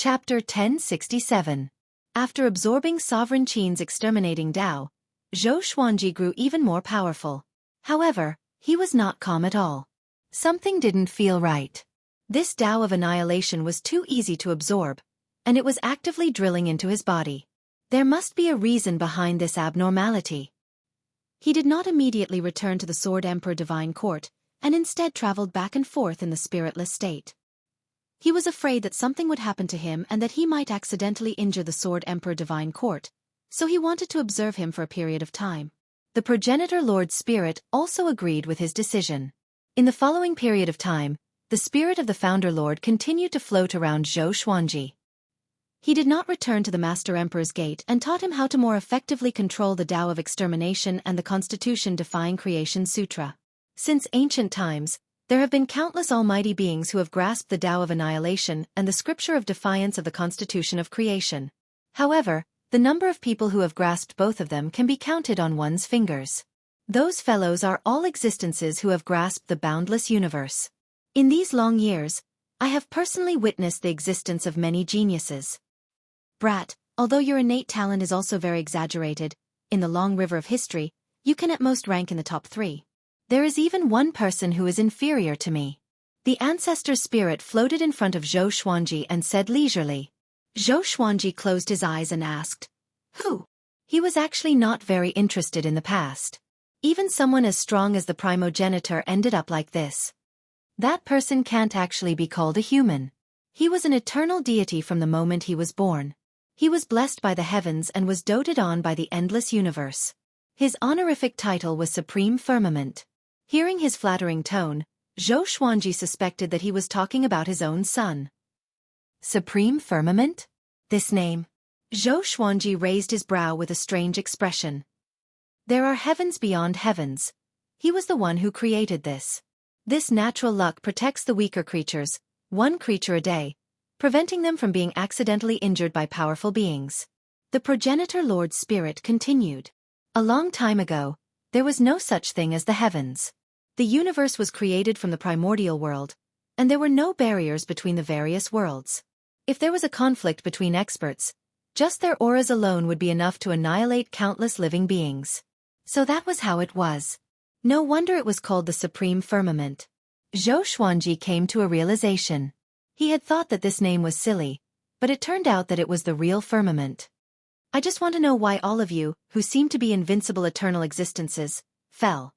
Chapter 1067. After absorbing Sovereign Qin's exterminating Tao, Xueqi grew even more powerful. However, he was not calm at all. Something didn't feel right. This Tao of annihilation was too easy to absorb, and it was actively drilling into his body. There must be a reason behind this abnormality. He did not immediately return to the Sword Emperor Divine Court, and instead traveled back and forth in the spiritless state. He was afraid that something would happen to him and that he might accidentally injure the Sword Emperor Divine Court, so he wanted to observe him for a period of time. The progenitor Lord Spirit also agreed with his decision. In the following period of time, the spirit of the Founder Lord continued to float around Xueqi. He did not return to the Master Emperor's gate and taught him how to more effectively control the Tao of extermination and the Constitution-defying Creation Sutra. Since ancient times, there have been countless almighty beings who have grasped the Tao of annihilation and the scripture of defiance of the Constitution of Creation. However, the number of people who have grasped both of them can be counted on one's fingers. Those fellows are all existences who have grasped the boundless universe. In these long years, I have personally witnessed the existence of many geniuses. Brat, although your innate talent is also very exaggerated, in the long river of history, you can at most rank in the top 3. There is even one person who is inferior to me. The ancestor spirit floated in front of Xueqi and said leisurely. Xueqi closed his eyes and asked, "Who?" He was actually not very interested in the past. Even someone as strong as the primogenitor ended up like this. That person can't actually be called a human. He was an eternal deity from the moment he was born. He was blessed by the heavens and was doted on by the endless universe. His honorific title was Supreme Firmament. Hearing his flattering tone, Xueqi suspected that he was talking about his own son. Supreme Firmament? This name? Xueqi raised his brow with a strange expression. There are heavens beyond heavens. He was the one who created this. This natural luck protects the weaker creatures, one creature a day, preventing them from being accidentally injured by powerful beings. The progenitor Lord Spirit continued. A long time ago, there was no such thing as the heavens. The universe was created from the primordial world, and there were no barriers between the various worlds. If there was a conflict between experts, just their auras alone would be enough to annihilate countless living beings. So that was how it was. No wonder it was called the Supreme Firmament. Xueqi came to a realization. He had thought that this name was silly, but it turned out that it was the real firmament. I just want to know why all of you, who seem to be invincible eternal existences, fell.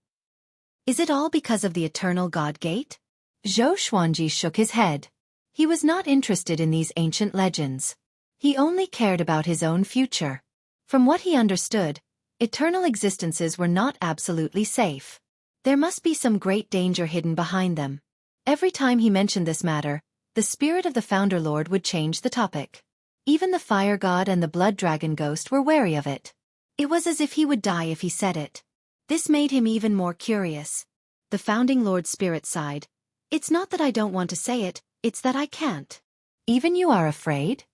Is it all because of the eternal God Gate? Xueqi shook his head. He was not interested in these ancient legends. He only cared about his own future. From what he understood, eternal existences were not absolutely safe. There must be some great danger hidden behind them. Every time he mentioned this matter, the spirit of the Founder Lord would change the topic. Even the Fire God and the Blood Dragon Ghost were wary of it. It was as if he would die if he said it. This made him even more curious. The Founding Lord Spirit sighed. It's not that I don't want to say it, it's that I can't. Even you are afraid?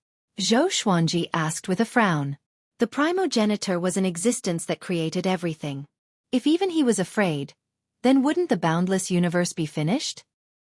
Xueqi asked with a frown. The primogenitor was an existence that created everything. If even he was afraid, then wouldn't the boundless universe be finished?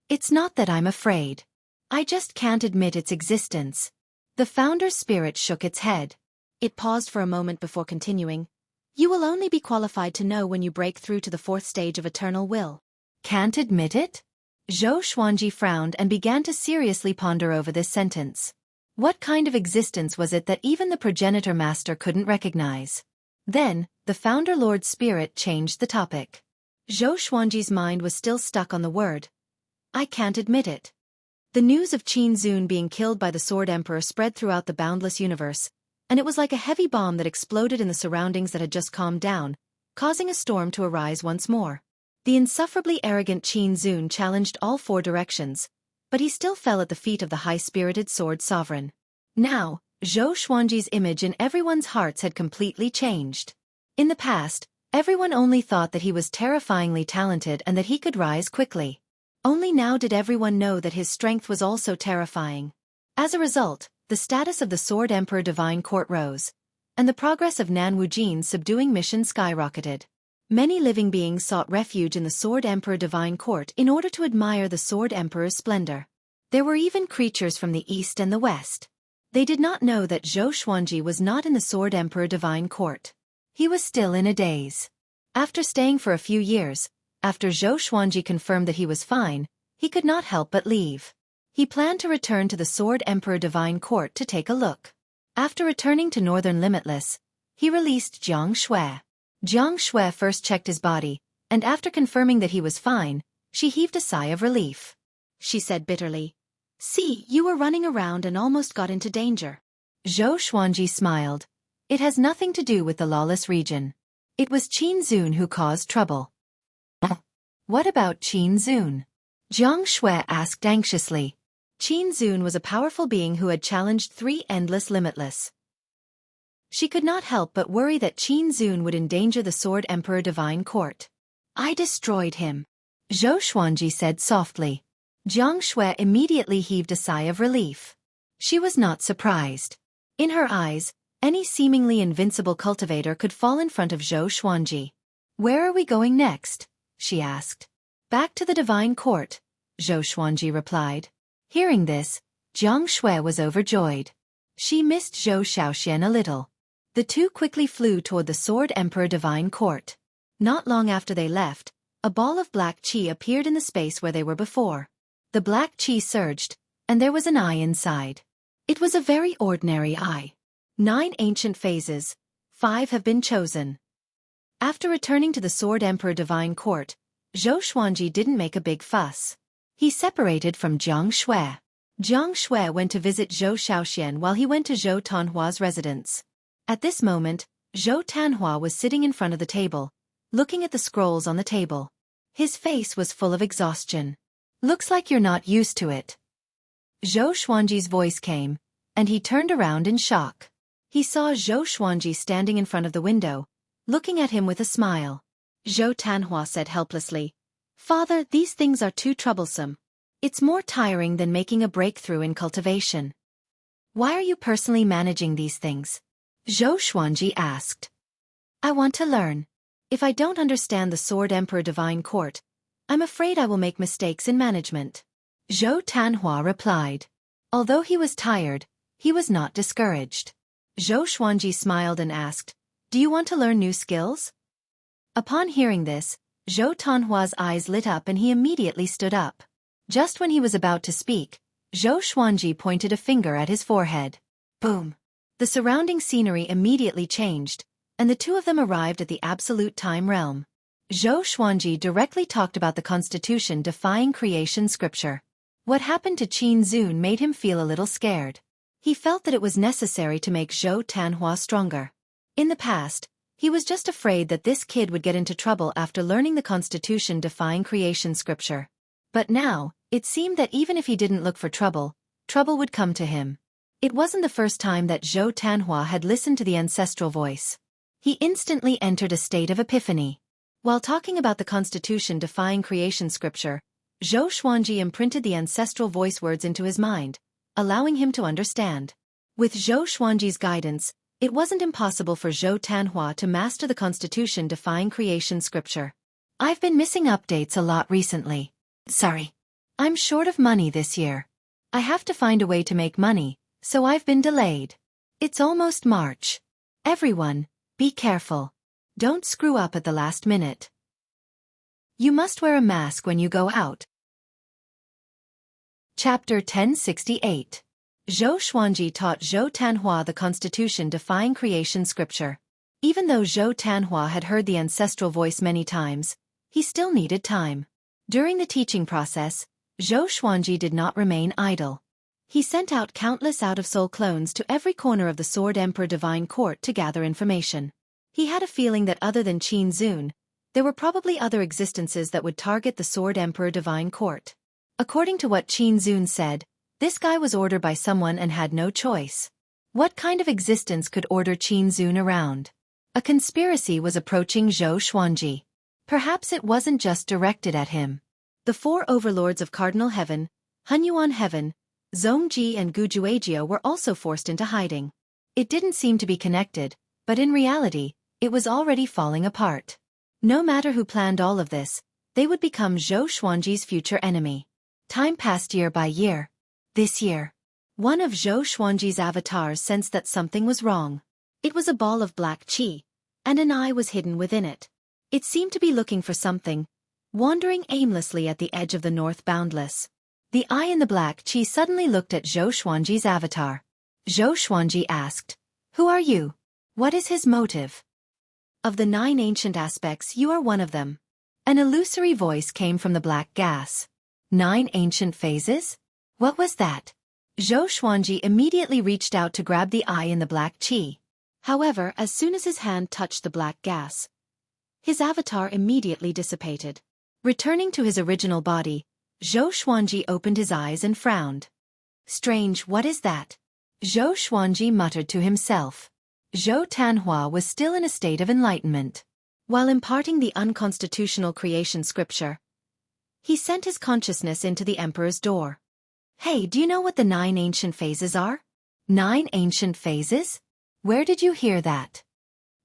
It's not that I'm afraid. I just can't admit its existence. The Founder Spirit shook its head. It paused for a moment before continuing. You will only be qualified to know when you break through to the 4th stage of eternal will. Can't admit it? Xueqi frowned and began to seriously ponder over this sentence. What kind of existence was it that even the progenitor master couldn't recognize? Then, the Founder Lord Spirit changed the topic. Xueqi's mind was still stuck on the word. I can't admit it. The news of Qin Zun being killed by the Sword Emperor spread throughout the boundless universe, and it was like a heavy bomb that exploded in the surroundings that had just calmed down, causing a storm to arise once more. The insufferably arrogant Qin Zun challenged all 4 directions, but he still fell at the feet of the high-spirited Sword Sovereign. Now, Xueqi's image in everyone's hearts had completely changed. In the past, everyone only thought that he was terrifyingly talented and that he could rise quickly. Only now did everyone know that his strength was also terrifying. As a result, the status of the Sword Emperor Divine Court rose, and the progress of Nan Wujin's subduing mission skyrocketed. Many living beings sought refuge in the Sword Emperor Divine Court in order to admire the Sword Emperor's splendor. There were even creatures from the east and the west. They did not know that Zhou Xuanji was not in the Sword Emperor Divine Court. He was still in a daze. After staying for a few years, after Zhou Xuanji confirmed that he was fine, he could not help but leave. He planned to return to the Sword Emperor Divine Court to take a look. After returning to Northern Limitless, he released Jiang Shui. Jiang Shui first checked his body, and after confirming that he was fine, she heaved a sigh of relief. She said bitterly, "See, you were running around and almost got into danger." Zhou Xuanji smiled. "It has nothing to do with the lawless region. It was Qin Zun who caused trouble." "What about Qin Zun?" Jiang Shui asked anxiously. Qin Zun was a powerful being who had challenged 3 endless limitless. She could not help but worry that Qin Zun would endanger the Sword Emperor Divine Court. "I destroyed him," Zhou Xuanji said softly. Jiang Shui immediately heaved a sigh of relief. She was not surprised. In her eyes, any seemingly invincible cultivator could fall in front of Zhou Xuanji. "Where are we going next?" she asked. "Back to the Divine Court," Zhou Xuanji replied. Hearing this, Jiang Shui was overjoyed. She missed Zhou Shaoxian a little. The two quickly flew toward the Sword Emperor Divine Court. Not long after they left, a ball of black qi appeared in the space where they were before. The black qi surged, and there was an eye inside. It was a very ordinary eye. 9 ancient phases, 5 have been chosen. After returning to the Sword Emperor Divine Court, Zhou Xuanji didn't make a big fuss. He separated from Jiang Shui. Jiang Shui went to visit Zhou Shaoxian while he went to Zhou Tanhua's residence. At this moment, Zhou Tanhua was sitting in front of the table, looking at the scrolls on the table. His face was full of exhaustion. "Looks like you're not used to it." Zhou Xuanji's voice came, and he turned around in shock. He saw Zhou Xuanji standing in front of the window, looking at him with a smile. Zhou Tanhua said helplessly, "Father, these things are too troublesome. It's more tiring than making a breakthrough in cultivation." "Why are you personally managing these things?" Zhou Xuanji asked. "I want to learn. If I don't understand the Sword Emperor Divine Court, I'm afraid I will make mistakes in management." Zhou Tanhua replied. Although he was tired, he was not discouraged. Zhou Xuanji smiled and asked, "Do you want to learn new skills?" Upon hearing this, Zhou Tanhua's eyes lit up and he immediately stood up. Just when he was about to speak, Zhou Xuanji pointed a finger at his forehead. Boom! The surrounding scenery immediately changed, and the two of them arrived at the absolute time realm. Zhou Xuanji directly talked about the Constitution defying creation scripture. What happened to Qin Zun made him feel a little scared. He felt that it was necessary to make Zhou Tanhua stronger. In the past, he was just afraid that this kid would get into trouble after learning the Constitution defying creation scripture. But now, it seemed that even if he didn't look for trouble, trouble would come to him. It wasn't the first time that Zhou Tanhua had listened to the ancestral voice. He instantly entered a state of epiphany. While talking about the Constitution defying creation scripture, Zhou Xuanji imprinted the ancestral voice words into his mind, allowing him to understand. With Zhou Xuanji's guidance, it wasn't impossible for Zhou Tanhua to master the Constitution defying creation scripture. "I've been missing updates a lot recently. Sorry. I'm short of money this year. I have to find a way to make money, so I've been delayed. It's almost March. Everyone, be careful. Don't screw up at the last minute. You must wear a mask when you go out." Chapter 1068. Zhou Xuanji taught Zhou Tanhua the Constitution defying creation scripture. Even though Zhou Tanhua had heard the ancestral voice many times, he still needed time. During the teaching process, Zhou Xuanji did not remain idle. He sent out countless out-of-soul clones to every corner of the Sword Emperor Divine Court to gather information. He had a feeling that other than Qin Zun, there were probably other existences that would target the Sword Emperor Divine Court. According to what Qin Zun said, this guy was ordered by someone and had no choice. What kind of existence could order Qin Zun around? A conspiracy was approaching Zhou Xuanji. Perhaps it wasn't just directed at him. The 4 overlords of Cardinal Heaven, Hunyuan Heaven, Zhongji and Gujuejiao were also forced into hiding. It didn't seem to be connected, but in reality, it was already falling apart. No matter who planned all of this, they would become Zhou Xuanji's future enemy. Time passed year by year. This year. One of Zhou Xuanji's avatars sensed that something was wrong. It was a ball of black qi, and an eye was hidden within it. It seemed to be looking for something, wandering aimlessly at the edge of the north boundless. The eye in the black qi suddenly looked at Zhou Xuanji's avatar. Zhou Xuanji asked, "Who are you? What is his motive?" "Of the 9 ancient aspects, you are one of them." An illusory voice came from the black gas. 9 ancient phases? What was that? Zhou Xuanji immediately reached out to grab the eye in the black qi. However, as soon as his hand touched the black gas, his avatar immediately dissipated. Returning to his original body, Zhou Xuanji opened his eyes and frowned. "Strange, what is that?" Zhou Xuanji muttered to himself. Zhou Tanhua was still in a state of enlightenment. While imparting the unconstitutional creation scripture, he sent his consciousness into the emperor's door. "Hey, do you know what the 9 ancient phases are?" "9 ancient phases? Where did you hear that?"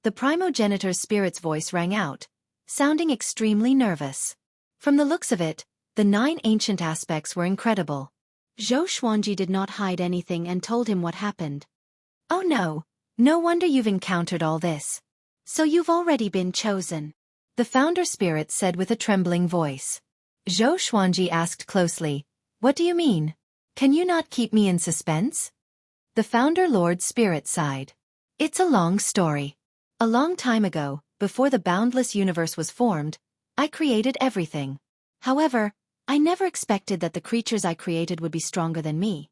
The primogenitor's spirit's voice rang out, sounding extremely nervous. From the looks of it, the 9 ancient aspects were incredible. Zhou Xuanji did not hide anything and told him what happened. "Oh no, no wonder you've encountered all this. So you've already been chosen," the founder spirit said with a trembling voice. Zhou Xuanji asked closely, "What do you mean? Can you not keep me in suspense?" The founder lord spirit sighed. "It's a long story. A long time ago, before the boundless universe was formed, I created everything. However, I never expected that the creatures I created would be stronger than me."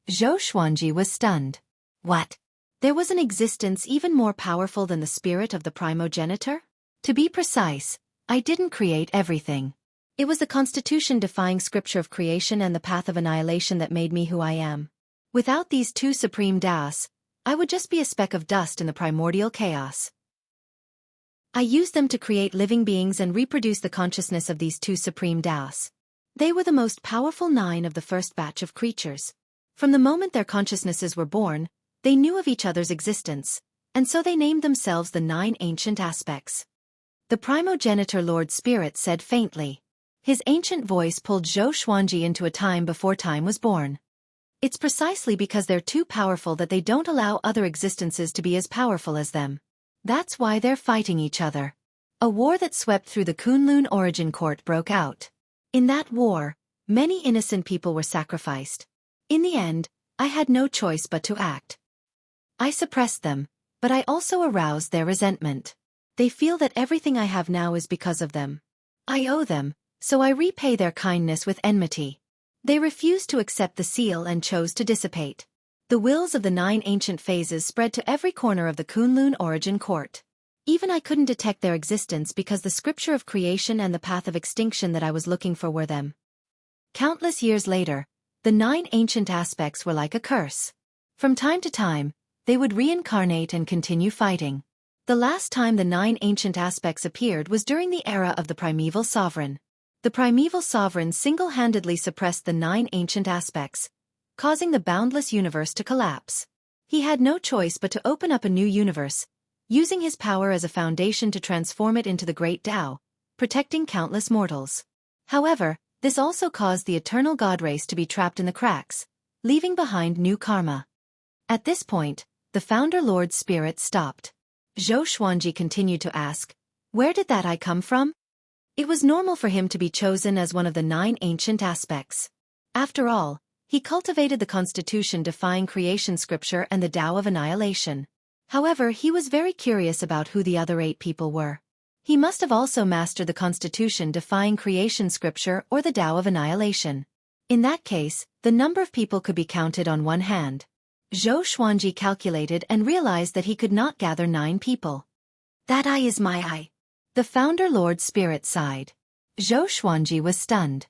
Zhou Xuanji was stunned. "What? There was an existence even more powerful than the spirit of the primogenitor? To be precise, I didn't create everything. It was the constitution-defying scripture of creation and the path of annihilation that made me who I am. Without these 2 supreme Daos, I would just be a speck of dust in the primordial chaos. I used them to create living beings and reproduce the consciousness of these 2 supreme Daos. They were the most powerful 9 of the first batch of creatures. From the moment their consciousnesses were born, they knew of each other's existence, and so they named themselves the 9 ancient aspects." The primogenitor Lord Spirit said faintly. His ancient voice pulled Zhou Xuanji into a time before time was born. "It's precisely because they're too powerful that they don't allow other existences to be as powerful as them. That's why they're fighting each other." A war that swept through the Kunlun origin court broke out. In that war, many innocent people were sacrificed. In the end, I had no choice but to act. I suppressed them, but I also aroused their resentment. They feel that everything I have now is because of them. I owe them, so I repay their kindness with enmity. They refused to accept the seal and chose to dissipate. The wills of the 9 ancient phases spread to every corner of the Kunlun origin court. Even I couldn't detect their existence because the scripture of creation and the path of extinction that I was looking for were them. Countless years later, the 9 ancient aspects were like a curse. From time to time, they would reincarnate and continue fighting. The last time the 9 ancient aspects appeared was during the era of the primeval sovereign. The primeval sovereign single-handedly suppressed the 9 ancient aspects, causing the boundless universe to collapse. He had no choice but to open up a new universe, using his power as a foundation to transform it into the great Tao, protecting countless mortals. However, this also caused the eternal god race to be trapped in the cracks, leaving behind new karma. At this point, the founder Lord Spirit stopped. Zhou Xuanji continued to ask, "Where did that eye come from?" It was normal for him to be chosen as one of the 9 ancient aspects. After all, he cultivated the constitution-defying creation scripture and the Tao of annihilation. However, he was very curious about who the other 8 people were. He must have also mastered the constitution-defying creation scripture or the Tao of annihilation. In that case, the number of people could be counted on one hand. Zhou Xuanji calculated and realized that he could not gather 9 people. "That eye is my eye." The founder Lord Spirit sighed. Zhou Xuanji was stunned.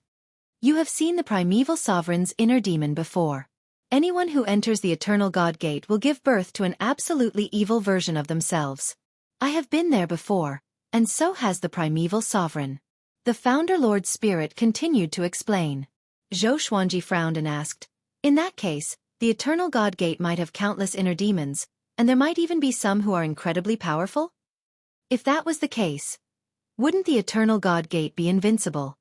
"You have seen the primeval sovereign's inner demon before. Anyone who enters the eternal God gate will give birth to an absolutely evil version of themselves. I have been there before, and so has the primeval sovereign." The founder Lord Spirit continued to explain. Zhou Xuanji frowned and asked, "In that case, the eternal God gate might have countless inner demons, and there might even be some who are incredibly powerful? If that was the case, wouldn't the eternal God gate be invincible?"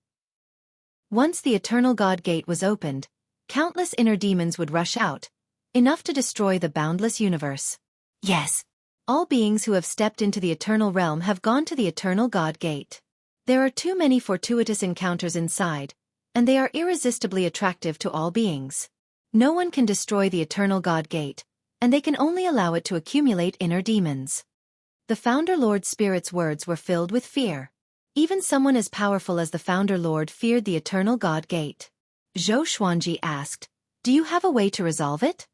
Once the eternal God gate was opened, countless inner demons would rush out, enough to destroy the boundless universe. Yes. All beings who have stepped into the eternal realm have gone to the eternal God Gate. There are too many fortuitous encounters inside, and they are irresistibly attractive to all beings. No one can destroy the eternal God Gate, and they can only allow it to accumulate inner demons. The Founder Lord Spirit's words were filled with fear. Even someone as powerful as the Founder Lord feared the eternal God Gate. Xueqi asked, "Do you have a way to resolve it?"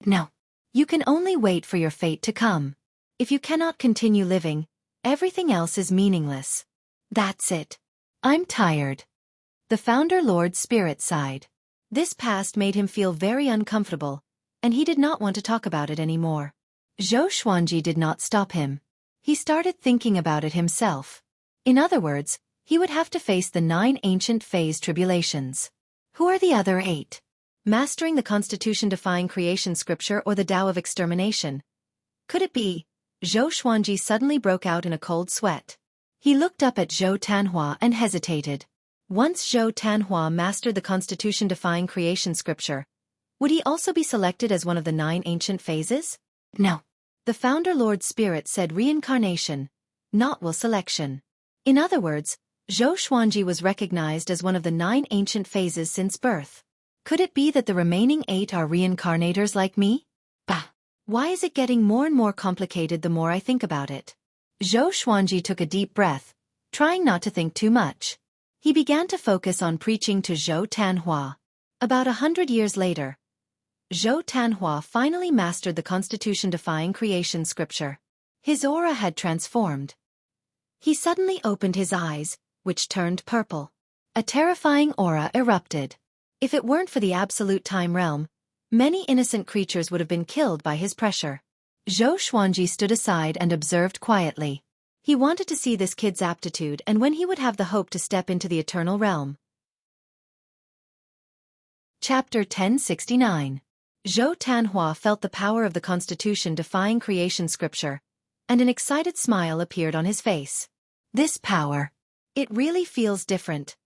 "No. You can only wait for your fate to come. If you cannot continue living, everything else is meaningless. That's it. I'm tired." The Founder Lord Spirit sighed. This past made him feel very uncomfortable, and he did not want to talk about it anymore. Xueqi did not stop him. He started thinking about it himself. In other words, he would have to face the 9 ancient phase tribulations. Who are the other 8? Mastering the Constitution-defying creation scripture or the Tao of extermination? Could it be? Xueqi suddenly broke out in a cold sweat. He looked up at Zhou Tanhua and hesitated. Once Zhou Tanhua mastered the Constitution-defying creation scripture, would he also be selected as one of the 9 ancient phases? No. The Founder Lord Spirit said reincarnation, not will selection. In other words, Xueqi was recognized as one of the 9 ancient phases since birth. Could it be that the remaining 8 are reincarnators like me? Bah! Why is it getting more and more complicated the more I think about it? Xueqi took a deep breath, trying not to think too much. He began to focus on preaching to Zhou Tanhua. About 100 years later, Zhou Tanhua finally mastered the Constitution-defying creation scripture. His aura had transformed. He suddenly opened his eyes, which turned purple. A terrifying aura erupted. If it weren't for the absolute time realm, many innocent creatures would have been killed by his pressure. Xueqi stood aside and observed quietly. He wanted to see this kid's aptitude and when he would have the hope to step into the eternal realm. Chapter 1069. Zhou Tanhua felt the power of the Constitution-defying creation scripture, and an excited smile appeared on his face. This power. It really feels different.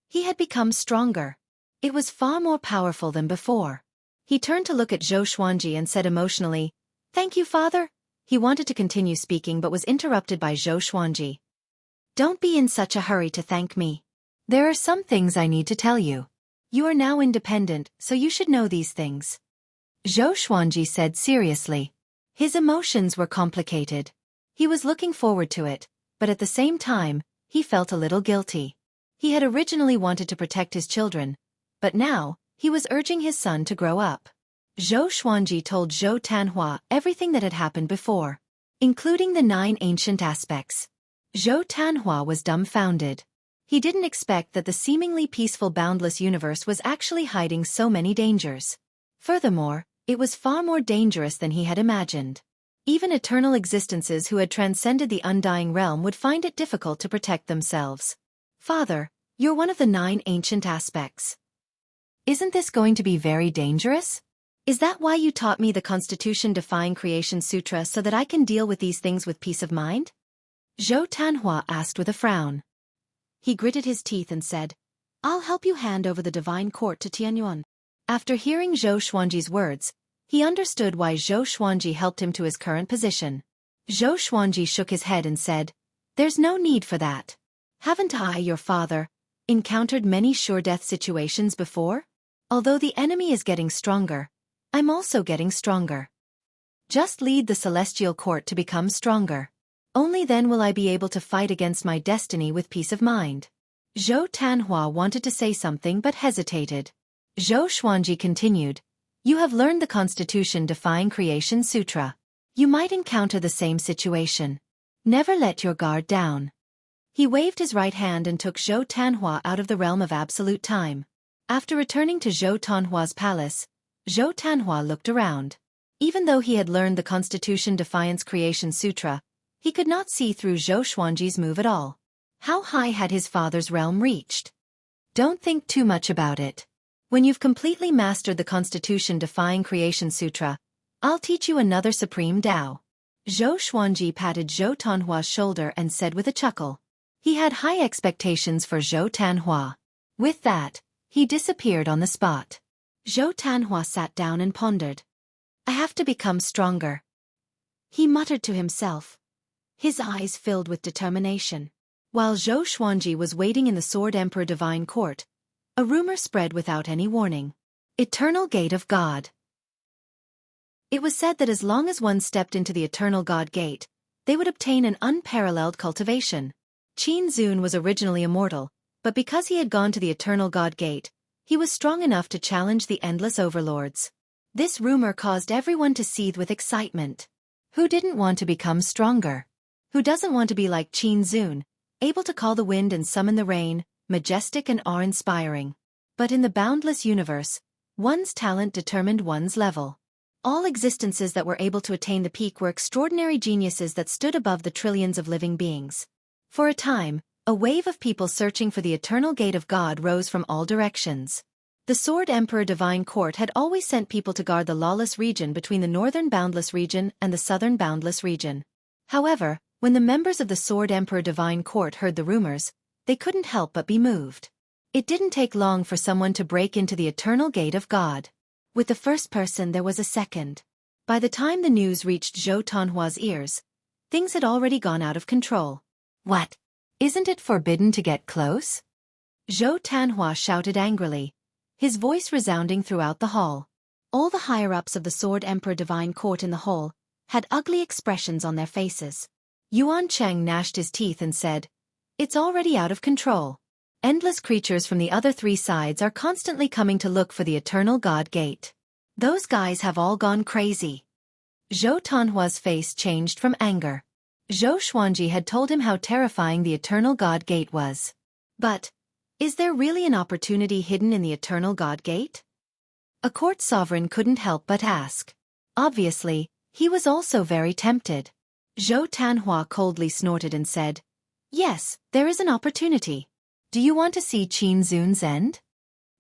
He had become stronger. It was far more powerful than before. He turned to look at Xueqi and said emotionally, "Thank you, Father." He wanted to continue speaking but was interrupted by Xueqi. "Don't be in such a hurry to thank me. There are some things I need to tell you. You are now independent, so you should know these things." Xueqi said seriously. His emotions were complicated. He was looking forward to it, but at the same time, he felt a little guilty. He had originally wanted to protect his children, but now, he was urging his son to grow up. Xueqi told Zhou Tanhua everything that had happened before, including the 9 ancient aspects. Zhou Tanhua was dumbfounded. He didn't expect that the seemingly peaceful boundless universe was actually hiding so many dangers. Furthermore, it was far more dangerous than he had imagined. Even eternal existences who had transcended the undying realm would find it difficult to protect themselves. "Father, you're one of the 9 ancient aspects. Isn't this going to be very dangerous? Is that why you taught me the Constitution-defying creation sutra so that I can deal with these things with peace of mind?" Zhou Tanhua asked with a frown. He gritted his teeth and said, "I'll help you hand over the divine court to Tianyuan." After hearing Xueqi's words, he understood why Xueqi helped him to his current position. Xueqi shook his head and said, "There's no need for that. Haven't I, your father, encountered many sure-death situations before? Although the enemy is getting stronger, I'm also getting stronger. Just lead the celestial court to become stronger. Only then will I be able to fight against my destiny with peace of mind." Zhou Tanhua wanted to say something but hesitated. Xueqi continued, "You have learned the Constitution-defying creation sutra. You might encounter the same situation. Never let your guard down." He waved his right hand and took Zhou Tanhua out of the realm of absolute time. After returning to Zhou Tanhua's palace, Zhou Tanhua looked around. Even though he had learned the Constitution-defying creation sutra, he could not see through Xueqi's move at all. How high had his father's realm reached? Don't think too much about it. When you've completely mastered the Constitution-defying creation sutra, I'll teach you another supreme Tao. Xueqi patted Zhou Tanhua's shoulder and said with a chuckle. He had high expectations for Zhou Tanhua. With that, he disappeared on the spot. Zhou Tanhua sat down and pondered. I have to become stronger, he muttered to himself, his eyes filled with determination. While Zhou Xuanji was waiting in the Sword Emperor Divine Court, a rumor spread without any warning. Eternal Gate of God. It was said that as long as one stepped into the Eternal God Gate, they would obtain an unparalleled cultivation. Qin Zun was originally immortal, but because he had gone to the Eternal God Gate, he was strong enough to challenge the endless overlords. This rumor caused everyone to seethe with excitement. Who didn't want to become stronger? Who doesn't want to be like Qin Zun, able to call the wind and summon the rain, majestic and awe-inspiring? But in the boundless universe, one's talent determined one's level. All existences that were able to attain the peak were extraordinary geniuses that stood above the trillions of living beings. For a time, a wave of people searching for the Eternal Gate of God rose from all directions. The Sword Emperor Divine Court had always sent people to guard the lawless region between the northern boundless region and the southern boundless region. However, when the members of the Sword Emperor Divine Court heard the rumors, they couldn't help but be moved. It didn't take long for someone to break into the Eternal Gate of God. With the first person there was a second. By the time the news reached Zhou Tanhua's ears, things had already gone out of control. What? Isn't it forbidden to get close? Zhou Tanhua shouted angrily, his voice resounding throughout the hall. All the higher-ups of the Sword Emperor Divine Court in the hall had ugly expressions on their faces. Yuan Cheng gnashed his teeth and said, "It's already out of control. Endless creatures from the other three sides are constantly coming to look for the Eternal God Gate. Those guys have all gone crazy." Zhou Tanhua's face changed from anger. Zhou Xuanji had told him how terrifying the Eternal God Gate was. But, is there really an opportunity hidden in the Eternal God Gate? A court sovereign couldn't help but ask. Obviously, he was also very tempted. Zhou Tanhua coldly snorted and said, "Yes, there is an opportunity. Do you want to see Qin Zun's end?"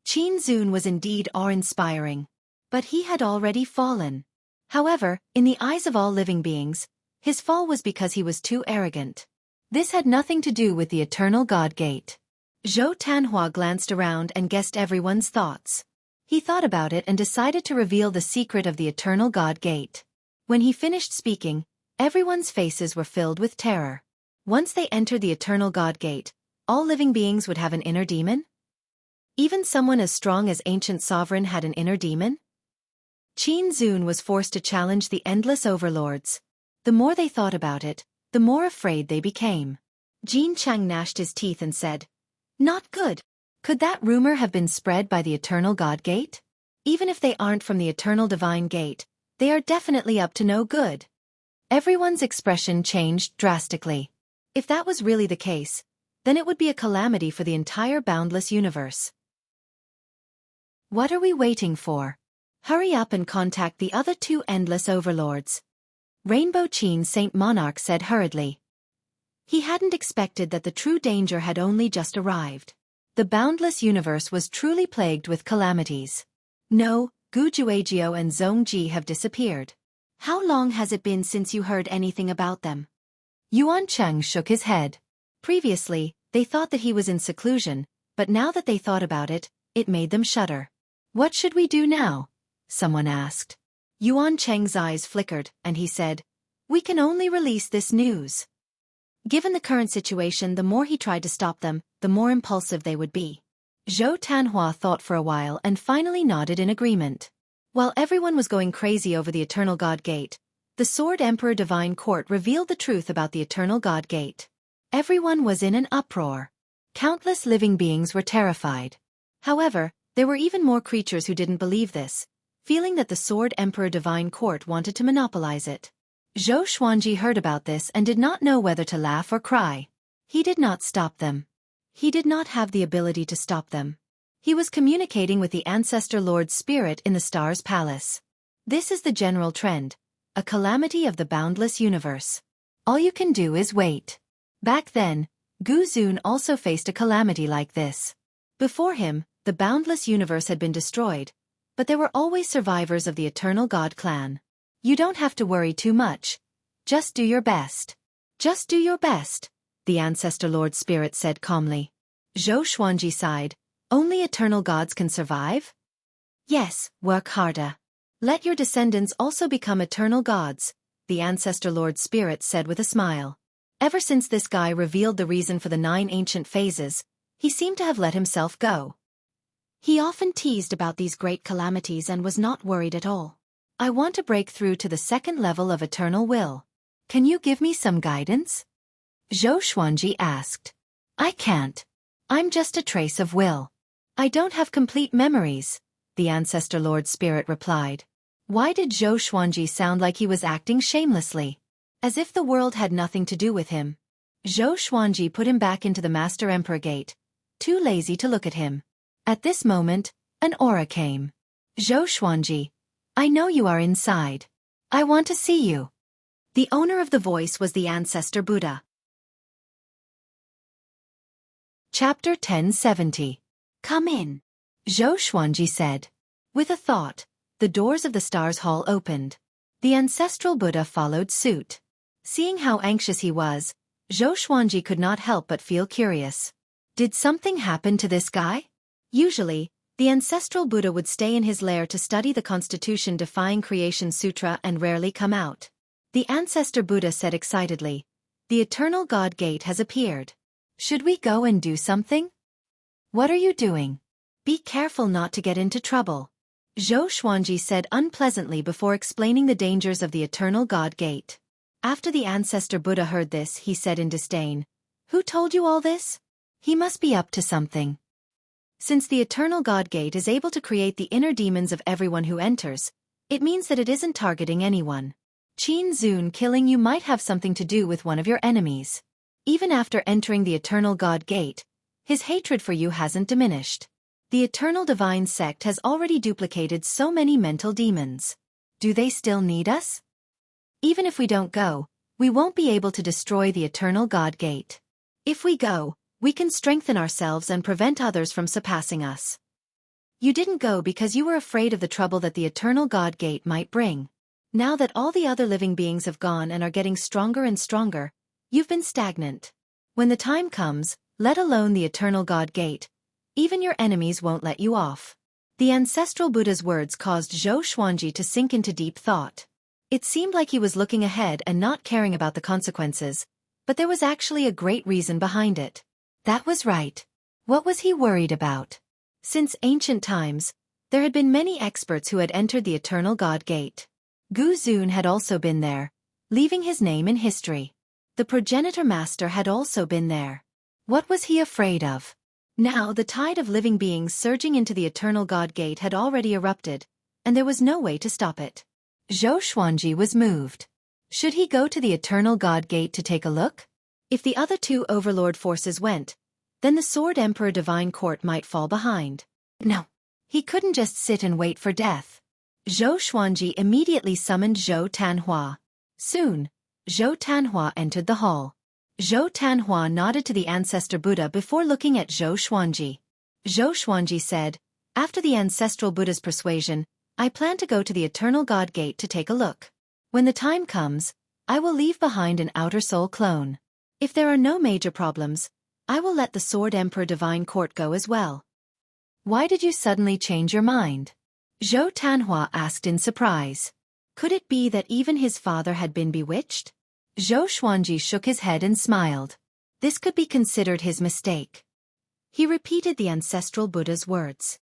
Qin Zun was indeed awe-inspiring. But he had already fallen. However, in the eyes of all living beings, his fall was because he was too arrogant. This had nothing to do with the Eternal God Gate. Zhou Tanhua glanced around and guessed everyone's thoughts. He thought about it and decided to reveal the secret of the Eternal God Gate. When he finished speaking, everyone's faces were filled with terror. Once they entered the Eternal God Gate, all living beings would have an inner demon? Even someone as strong as Ancient Sovereign had an inner demon? Qin Zun was forced to challenge the endless overlords. The more they thought about it, the more afraid they became. Jin Chang gnashed his teeth and said, "Not good. Could that rumor have been spread by the Eternal God Gate? Even if they aren't from the Eternal Divine Gate, they are definitely up to no good." Everyone's expression changed drastically. If that was really the case, then it would be a calamity for the entire boundless universe. What are we waiting for? Hurry up and contact the other two endless overlords. Rainbow Qin Saint Monarch said hurriedly. He hadn't expected that the true danger had only just arrived. The boundless universe was truly plagued with calamities. No, Gu Juejiao and Zhong Ji have disappeared. How long has it been since you heard anything about them? Yuan Cheng shook his head. Previously, they thought that he was in seclusion, but now that they thought about it, it made them shudder. What should we do now? Someone asked. Yuan Cheng's eyes flickered, and he said, "We can only release this news." Given the current situation, the more he tried to stop them, the more impulsive they would be. Zhou Tanhua thought for a while and finally nodded in agreement. While everyone was going crazy over the Eternal God Gate, the Sword Emperor Divine Court revealed the truth about the Eternal God Gate. Everyone was in an uproar. Countless living beings were terrified. However, there were even more creatures who didn't believe this, feeling that the Sword Emperor Divine Court wanted to monopolize it. Zhou Xuanji heard about this and did not know whether to laugh or cry. He did not stop them. He did not have the ability to stop them. He was communicating with the Ancestor Lord's spirit in the Stars Palace. This is the general trend, a calamity of the boundless universe. All you can do is wait. Back then, Gu Zun also faced a calamity like this. Before him, the boundless universe had been destroyed, but there were always survivors of the Eternal God clan. You don't have to worry too much. Just do your best. Just do your best, the Ancestor Lord Spirit said calmly. Zhou Xuanji sighed. Only eternal gods can survive? Yes, work harder. Let your descendants also become eternal gods, the Ancestor Lord Spirit said with a smile. Ever since this guy revealed the reason for the 9 ancient phases, he seemed to have let himself go. He often teased about these great calamities and was not worried at all. I want to break through to the 2nd level of eternal will. Can you give me some guidance? Xueqi asked. I can't. I'm just a trace of will. I don't have complete memories, the Ancestor Lord Spirit replied. Why did Xueqi sound like he was acting shamelessly? As if the world had nothing to do with him. Xueqi put him back into the Master Emperor Gate, too lazy to look at him. At this moment, an aura came. Xueqi, I know you are inside. I want to see you. The owner of the voice was the Ancestor Buddha. Chapter 1070. Come in, Xueqi said. With a thought, the doors of the Stars Hall opened. The ancestral Buddha followed suit. Seeing how anxious he was, Xueqi could not help but feel curious. Did something happen to this guy? Usually, the ancestral Buddha would stay in his lair to study the Constitution-defying Creation Sutra and rarely come out. The Ancestor Buddha said excitedly, The Eternal God Gate has appeared. Should we go and do something? What are you doing? Be careful not to get into trouble, Xueqi said unpleasantly before explaining the dangers of the Eternal God Gate. After the Ancestor Buddha heard this, he said in disdain, Who told you all this? He must be up to something. Since the Eternal God Gate is able to create the inner demons of everyone who enters, it means that it isn't targeting anyone. Qin Zun killing you might have something to do with one of your enemies. Even after entering the Eternal God Gate, his hatred for you hasn't diminished. The Eternal Divine Sect has already duplicated so many mental demons. Do they still need us? Even if we don't go, we won't be able to destroy the Eternal God Gate. If we go, we can strengthen ourselves and prevent others from surpassing us. You didn't go because you were afraid of the trouble that the Eternal God Gate might bring. Now that all the other living beings have gone and are getting stronger and stronger, you've been stagnant. When the time comes, let alone the Eternal God Gate, even your enemies won't let you off. The ancestral Buddha's words caused Xueqi to sink into deep thought. It seemed like he was looking ahead and not caring about the consequences, but there was actually a great reason behind it. That was right. What was he worried about? Since ancient times, there had been many experts who had entered the Eternal God Gate. Gu Zun had also been there, leaving his name in history. The Progenitor Master had also been there. What was he afraid of? Now the tide of living beings surging into the Eternal God Gate had already erupted, and there was no way to stop it. Xueqi was moved. Should he go to the Eternal God Gate to take a look? If the other 2 Overlord forces went, then the Sword Emperor Divine Court might fall behind. No. He couldn't just sit and wait for death. Xueqi immediately summoned Zhou Tanhua. Soon, Zhou Tanhua entered the hall. Zhou Tanhua nodded to the Ancestor Buddha before looking at Xueqi. Xueqi said, After the Ancestral Buddha's persuasion, I plan to go to the Eternal God Gate to take a look. When the time comes, I will leave behind an Outer Soul clone. If there are no major problems, I will let the Sword Emperor Divine Court go as well. Why did you suddenly change your mind? Zhou Tanhua asked in surprise. Could it be that even his father had been bewitched? Xueqi shook his head and smiled. This could be considered his mistake. He repeated the Ancestral Buddha's words.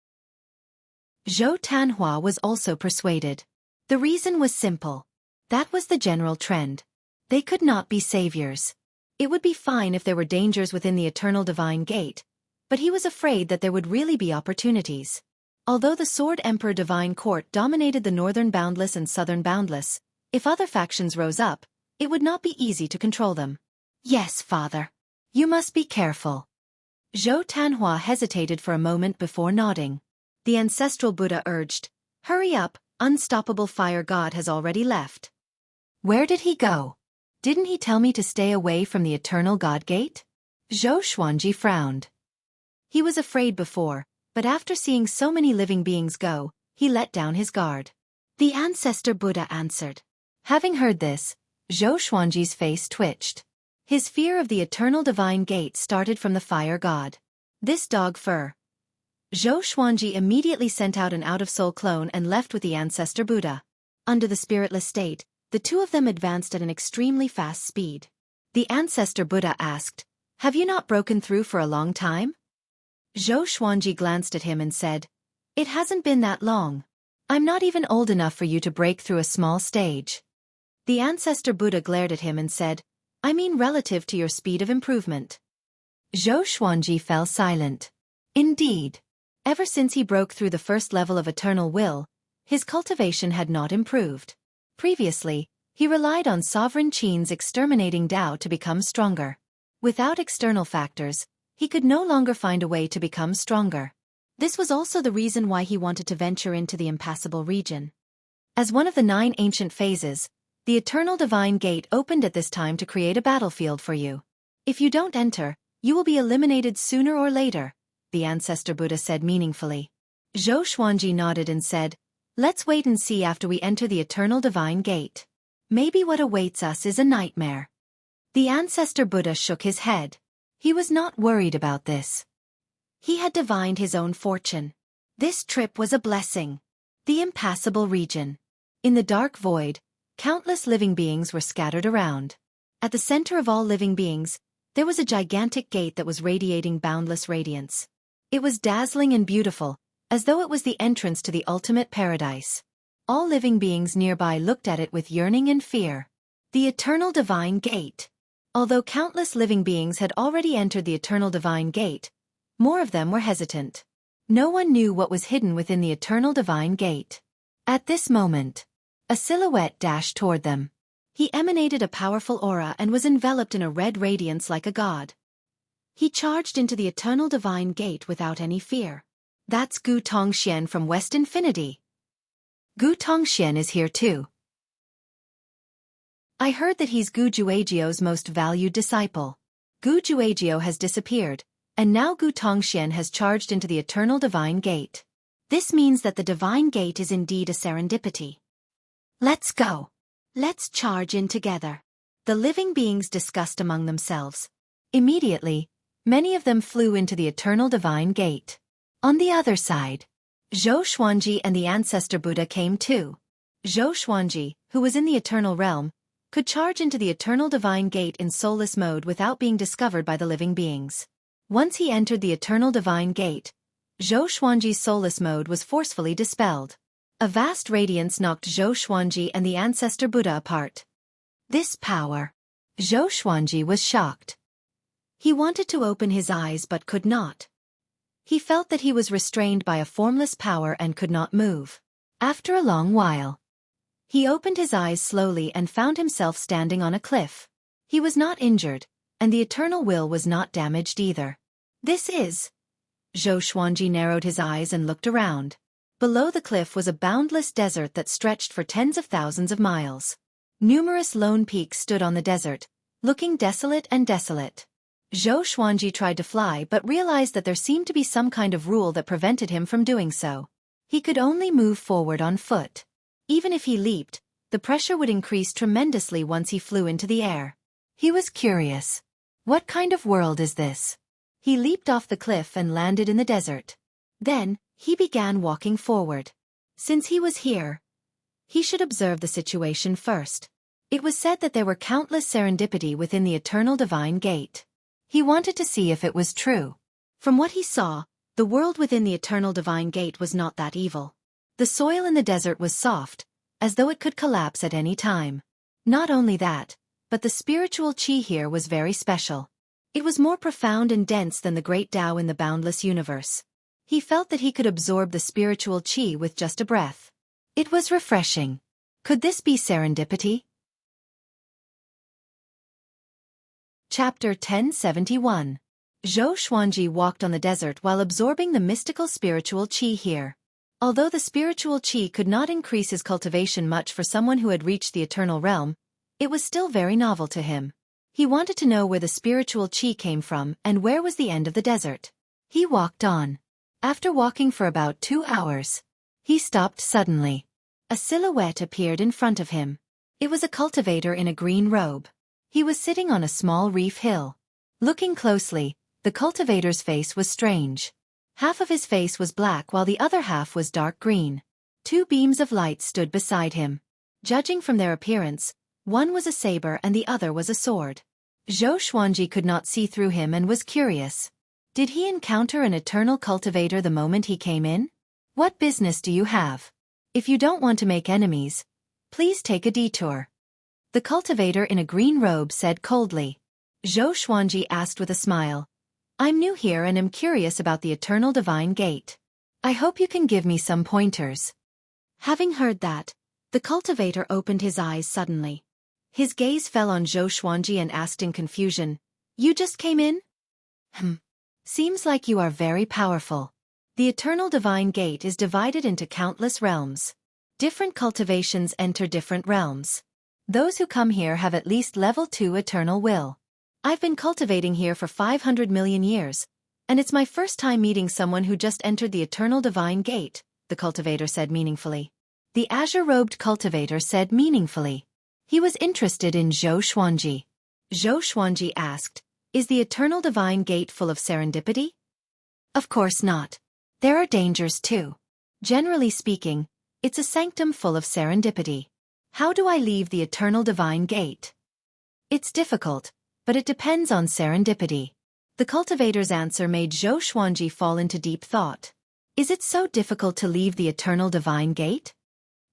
Zhou Tanhua was also persuaded. The reason was simple. That was the general trend. They could not be saviors. It would be fine if there were dangers within the Eternal Divine Gate, but he was afraid that there would really be opportunities. Although the Sword Emperor Divine Court dominated the Northern Boundless and Southern Boundless, if other factions rose up, it would not be easy to control them. Yes, father. You must be careful. Zhou Tanhua hesitated for a moment before nodding. The Ancestral Buddha urged, Hurry up, Unstoppable Fire God has already left. Where did he go? Didn't he tell me to stay away from the Eternal God Gate? Xueqi frowned. He was afraid before, but after seeing so many living beings go, he let down his guard. The Ancestor Buddha answered. Having heard this, Xueqi's face twitched. His fear of the Eternal Divine Gate started from the Fire God. This dog fur. Zhou Xuanji immediately sent out an out-of-soul clone and left with the ancestor Buddha. Under the spiritless state, the two of them advanced at an extremely fast speed. The ancestor Buddha asked, "Have you not broken through for a long time?" Zhou Xuanji glanced at him and said, "It hasn't been that long. I'm not even old enough for you to break through a small stage." The ancestor Buddha glared at him and said, "I mean relative to your speed of improvement." Zhou Xuanji fell silent. Indeed, ever since he broke through the first level of eternal will, his cultivation had not improved. Previously, he relied on Sovereign Qin's exterminating Tao to become stronger. Without external factors, he could no longer find a way to become stronger. This was also the reason why he wanted to venture into the impassable region. As one of the 9 ancient phases, the Eternal Divine Gate opened at this time to create a battlefield for you. If you don't enter, you will be eliminated sooner or later, the ancestor Buddha said meaningfully. Zhou Xuanji nodded and said, "Let's wait and see after we enter the Eternal Divine Gate. Maybe what awaits us is a nightmare." The ancestor Buddha shook his head. He was not worried about this. He had divined his own fortune. This trip was a blessing. The impassable region. In the dark void, countless living beings were scattered around. At the center of all living beings, there was a gigantic gate that was radiating boundless radiance. It was dazzling and beautiful, as though it was the entrance to the ultimate paradise. All living beings nearby looked at it with yearning and fear. The Eternal Divine Gate. Although countless living beings had already entered the Eternal Divine Gate, more of them were hesitant. No one knew what was hidden within the Eternal Divine Gate. At this moment, a silhouette dashed toward them. He emanated a powerful aura and was enveloped in a red radiance like a god. He charged into the Eternal Divine Gate without any fear. "That's Gu Tongxian from West Infinity. Gu Tongxian is here too. I heard that he's Gu Juejiu's most valued disciple. Gu Juejiu has disappeared, and now Gu Tongxian has charged into the Eternal Divine Gate. This means that the Divine Gate is indeed a serendipity. Let's go. Let's charge in together." The living beings discussed among themselves. Immediately, many of them flew into the Eternal Divine Gate. On the other side, Zhou Xuanji and the ancestor Buddha came too. Zhou Xuanji, who was in the Eternal Realm, could charge into the Eternal Divine Gate in soulless mode without being discovered by the living beings. Once he entered the Eternal Divine Gate, Zhou Xuanji's soulless mode was forcefully dispelled. A vast radiance knocked Zhou Xuanji and the ancestor Buddha apart. This power. Zhou Xuanji was shocked. He wanted to open his eyes but could not. He felt that he was restrained by a formless power and could not move. After a long while, he opened his eyes slowly and found himself standing on a cliff. He was not injured, and the eternal will was not damaged either. This is... Zhou Xuanji narrowed his eyes and looked around. Below the cliff was a boundless desert that stretched for tens of thousands of miles. Numerous lone peaks stood on the desert, looking desolate and desolate. Zhou Xuanji tried to fly but realized that there seemed to be some kind of rule that prevented him from doing so. He could only move forward on foot. Even if he leaped, the pressure would increase tremendously once he flew into the air. He was curious. What kind of world is this? He leaped off the cliff and landed in the desert. Then, he began walking forward. Since he was here, he should observe the situation first. It was said that there were countless serendipity within the Eternal Divine Gate. He wanted to see if it was true. From what he saw, the world within the Eternal Divine Gate was not that evil. The soil in the desert was soft, as though it could collapse at any time. Not only that, but the spiritual qi here was very special. It was more profound and dense than the great Tao in the boundless universe. He felt that he could absorb the spiritual qi with just a breath. It was refreshing. Could this be serendipity? Chapter 1071. Zhou Xuanji walked on the desert while absorbing the mystical spiritual qi here. Although the spiritual qi could not increase his cultivation much for someone who had reached the eternal realm, it was still very novel to him. He wanted to know where the spiritual qi came from and where was the end of the desert. He walked on. After walking for about 2 hours, he stopped suddenly. A silhouette appeared in front of him. It was a cultivator in a green robe. He was sitting on a small reef hill. Looking closely, the cultivator's face was strange. Half of his face was black while the other half was dark green. Two beams of light stood beside him. Judging from their appearance, one was a saber and the other was a sword. Xueqi could not see through him and was curious. Did he encounter an eternal cultivator the moment he came in? What business do you have? If you don't want to make enemies, please take a detour. The cultivator in a green robe said coldly. Xueqi asked with a smile. I'm new here and am curious about the eternal divine gate. I hope you can give me some pointers. Having heard that, the cultivator opened his eyes suddenly. His gaze fell on Xueqi and asked in confusion, You just came in? Seems like you are very powerful. The eternal divine gate is divided into countless realms. Different cultivations enter different realms. Those who come here have at least level 2 eternal will. I've been cultivating here for 500 million years, and it's my first time meeting someone who just entered the eternal divine gate, the cultivator said meaningfully. The azure-robed cultivator said meaningfully. He was interested in Xueqi. Xueqi asked, Is the eternal divine gate full of serendipity? Of course not. There are dangers too. Generally speaking, it's a sanctum full of serendipity. How do I leave the eternal divine gate? It's difficult, but it depends on serendipity. The cultivator's answer made Xueqi fall into deep thought. Is it so difficult to leave the eternal divine gate?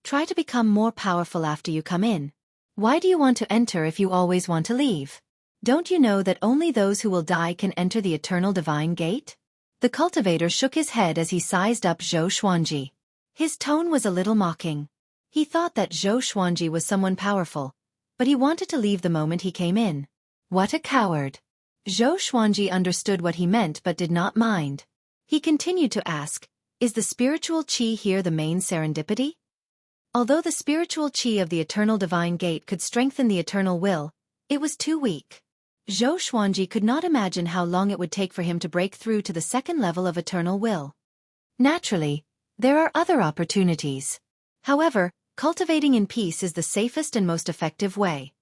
Try to become more powerful after you come in. Why do you want to enter if you always want to leave? Don't you know that only those who will die can enter the eternal divine gate? The cultivator shook his head as he sized up Xueqi. His tone was a little mocking. He thought that Xueqi was someone powerful, but he wanted to leave the moment he came in. What a coward! Xueqi understood what he meant but did not mind. He continued to ask, Is the spiritual qi here the main serendipity? Although the spiritual qi of the eternal divine gate could strengthen the eternal will, it was too weak. Xueqi could not imagine how long it would take for him to break through to the second level of eternal will. Naturally, there are other opportunities. However, cultivating in peace is the safest and most effective way.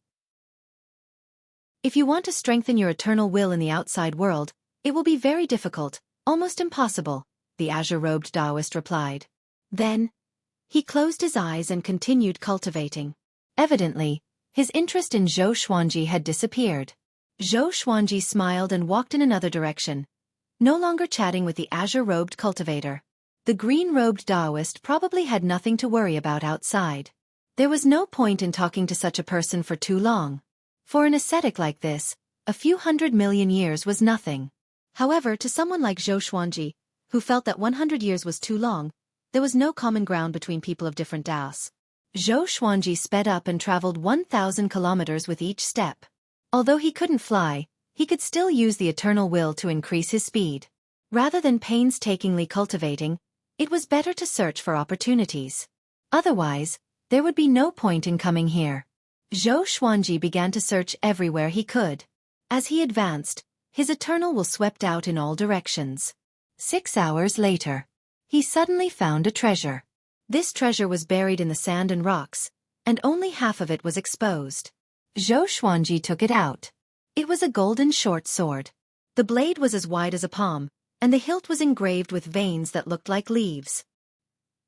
If you want to strengthen your eternal will in the outside world, it will be very difficult, almost impossible, the azure-robed Taoist replied. Then, he closed his eyes and continued cultivating. Evidently, his interest in Xueqi had disappeared. Xueqi smiled and walked in another direction, no longer chatting with the azure-robed cultivator. The green-robed Taoist probably had nothing to worry about outside. There was no point in talking to such a person for too long. For an ascetic like this, a few 100 million years was nothing. However, to someone like Xueqi, who felt that 100 years was too long, there was no common ground between people of different Daos. Xueqi sped up and traveled 1,000 kilometers with each step. Although he couldn't fly, he could still use the eternal will to increase his speed. Rather than painstakingly cultivating, it was better to search for opportunities. Otherwise, there would be no point in coming here. Xueqi began to search everywhere he could. As he advanced, his eternal will swept out in all directions. 6 hours later, he suddenly found a treasure. This treasure was buried in the sand and rocks, and only half of it was exposed. Xueqi took it out. It was a golden short sword. The blade was as wide as a palm, and the hilt was engraved with veins that looked like leaves.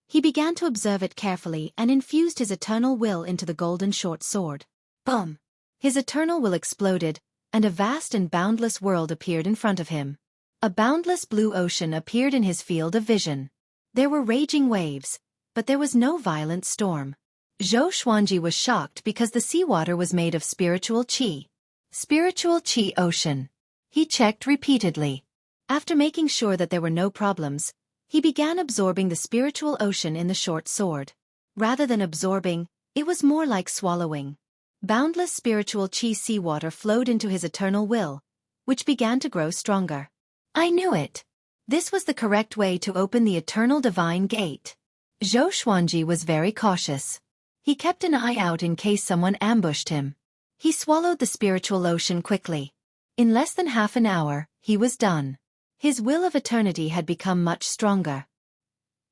He began to observe it carefully and infused his eternal will into the golden short sword. Boom! His eternal will exploded, and a vast and boundless world appeared in front of him. A boundless blue ocean appeared in his field of vision. There were raging waves, but there was no violent storm. Xueqi was shocked because the seawater was made of spiritual qi. Spiritual qi ocean. He checked repeatedly. After making sure that there were no problems, he began absorbing the spiritual ocean in the short sword. Rather than absorbing, it was more like swallowing. Boundless spiritual qi seawater flowed into his eternal will, which began to grow stronger. I knew it. This was the correct way to open the eternal divine gate. Xueqi was very cautious. He kept an eye out in case someone ambushed him. He swallowed the spiritual ocean quickly. In less than half an hour, he was done. His will of eternity had become much stronger.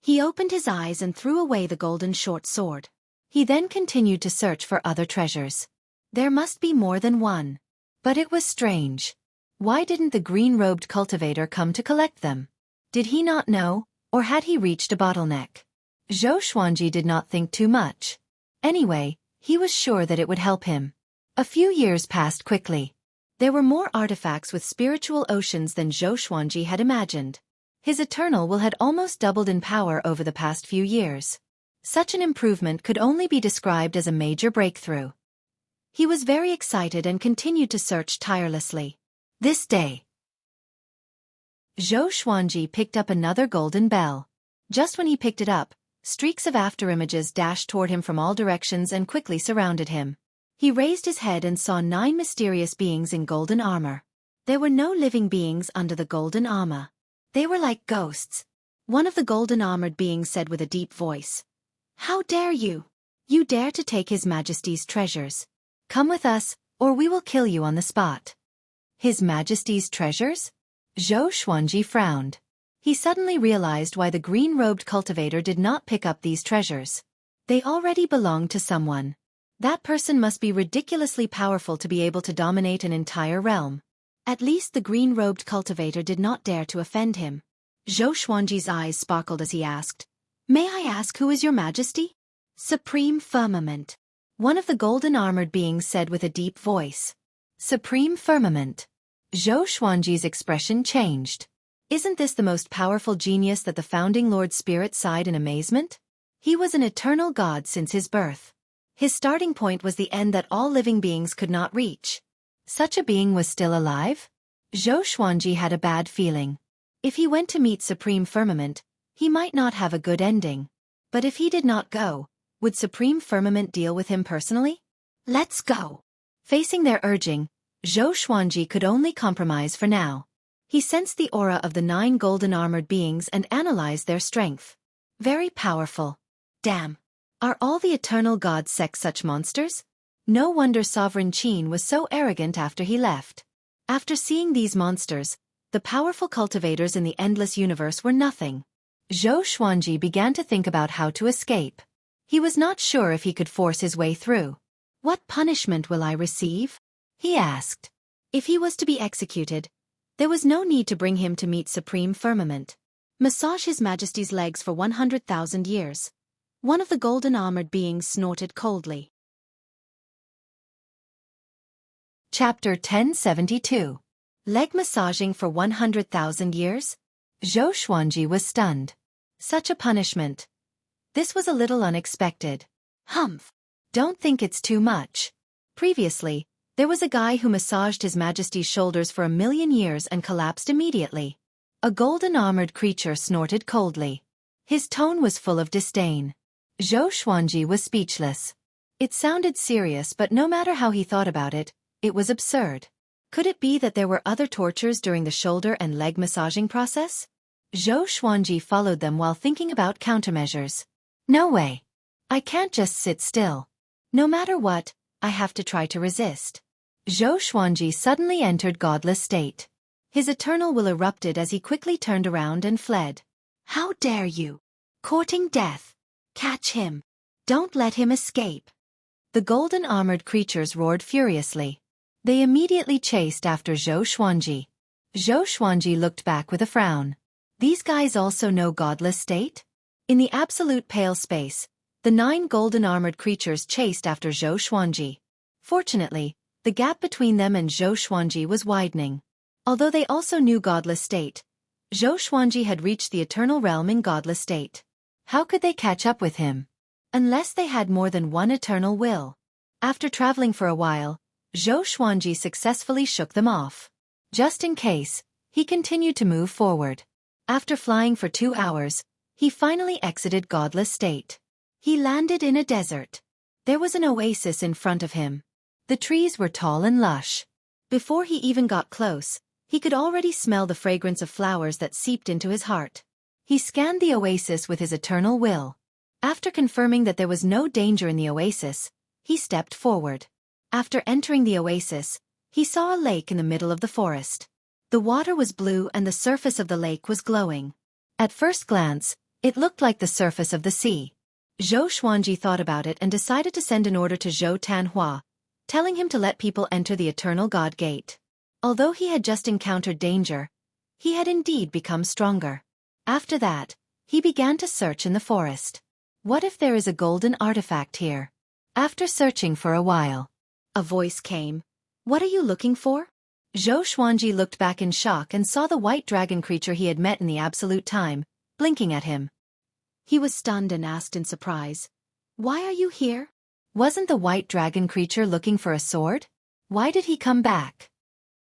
He opened his eyes and threw away the golden short sword. He then continued to search for other treasures. There must be more than one. But it was strange. Why didn't the green-robed cultivator come to collect them? Did he not know, or had he reached a bottleneck? Xueqi did not think too much. Anyway, he was sure that it would help him. A few years passed quickly. There were more artifacts with spiritual oceans than Xueqi had imagined. His eternal will had almost doubled in power over the past few years. Such an improvement could only be described as a major breakthrough. He was very excited and continued to search tirelessly. This day, Xueqi picked up another golden bell. Just when he picked it up, streaks of afterimages dashed toward him from all directions and quickly surrounded him. He raised his head and saw 9 mysterious beings in golden armor. There were no living beings under the golden armor. They were like ghosts. One of the golden-armored beings said with a deep voice, "How dare you? You dare to take His Majesty's treasures. Come with us, or we will kill you on the spot." His Majesty's treasures? Xueqi frowned. He suddenly realized why the green-robed cultivator did not pick up these treasures. They already belonged to someone. That person must be ridiculously powerful to be able to dominate an entire realm. At least the green-robed cultivator did not dare to offend him. Xueqi's eyes sparkled as he asked, "May I ask who is your Majesty?" "Supreme Firmament," one of the golden-armored beings said with a deep voice. Supreme Firmament. Xueqi's expression changed. Isn't this the most powerful genius that the founding Lord Spirit sighed in amazement? He was an eternal god since his birth. His starting point was the end that all living beings could not reach. Such a being was still alive? Xueqi had a bad feeling. If he went to meet Supreme Firmament, he might not have a good ending. But if he did not go, would Supreme Firmament deal with him personally? "Let's go." Facing their urging, Xueqi could only compromise for now. He sensed the aura of the 9 golden-armored beings and analyzed their strength. Very powerful. Damn. Are all the eternal gods such monsters? No wonder Sovereign Qin was so arrogant after he left. After seeing these monsters, the powerful cultivators in the endless universe were nothing. Xueqi began to think about how to escape. He was not sure if he could force his way through. "What punishment will I receive?" he asked. If he was to be executed, there was no need to bring him to meet Supreme Firmament. Massage His Majesty's legs for 100,000 years. One of the golden-armored beings snorted coldly. Chapter 1072. Leg massaging for 100,000 years? Xueqi was stunned. Such a punishment. This was a little unexpected. Humph. Don't think it's too much. Previously, there was a guy who massaged His Majesty's shoulders for 1,000,000 years and collapsed immediately. A golden-armored creature snorted coldly. His tone was full of disdain. Xueqi was speechless. It sounded serious, but no matter how he thought about it, it was absurd. Could it be that there were other tortures during the shoulder and leg massaging process? Xueqi followed them while thinking about countermeasures. No way. I can't just sit still. No matter what, I have to try to resist. Xueqi suddenly entered godless state. His eternal will erupted as he quickly turned around and fled. "How dare you? Courting death. Catch him. Don't let him escape." The golden-armored creatures roared furiously. They immediately chased after Xueqi. Xueqi looked back with a frown. These guys also know godless state? In the absolute pale space, the 9 golden-armored creatures chased after Xueqi. Fortunately, the gap between them and Xueqi was widening. Although they also knew godless state, Xueqi had reached the eternal realm in godless state. How could they catch up with him? Unless they had more than one eternal will. After traveling for a while, Xueqi successfully shook them off. Just in case, he continued to move forward. After flying for 2 hours, he finally exited godless state. He landed in a desert. There was an oasis in front of him. The trees were tall and lush. Before he even got close, he could already smell the fragrance of flowers that seeped into his heart. He scanned the oasis with his eternal will. After confirming that there was no danger in the oasis, he stepped forward. After entering the oasis, he saw a lake in the middle of the forest. The water was blue and the surface of the lake was glowing. At first glance, it looked like the surface of the sea. Xueqi thought about it and decided to send an order to Zhou Tanhua, telling him to let people enter the Eternal God Gate. Although he had just encountered danger, he had indeed become stronger. After that, he began to search in the forest. What if there is a golden artifact here? After searching for a while, a voice came. What are you looking for? Xueqi looked back in shock and saw the white dragon creature he had met in the absolute time, blinking at him. He was stunned and asked in surprise, "Why are you here?" Wasn't the white dragon creature looking for a sword? Why did he come back?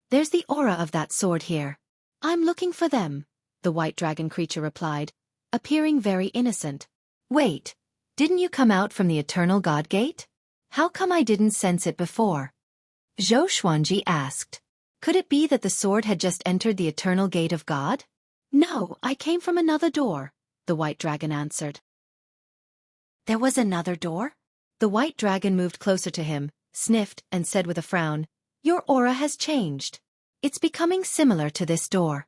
There's the aura of that sword here. I'm looking for them, the white dragon creature replied, appearing very innocent. Wait, didn't you come out from the eternal God Gate? How come I didn't sense it before? Xueqi asked. Could it be that the sword had just entered the eternal gate of God? No, I came from another door, the white dragon answered. There was another door? The white dragon moved closer to him, sniffed, and said with a frown, Your aura has changed. It's becoming similar to this door.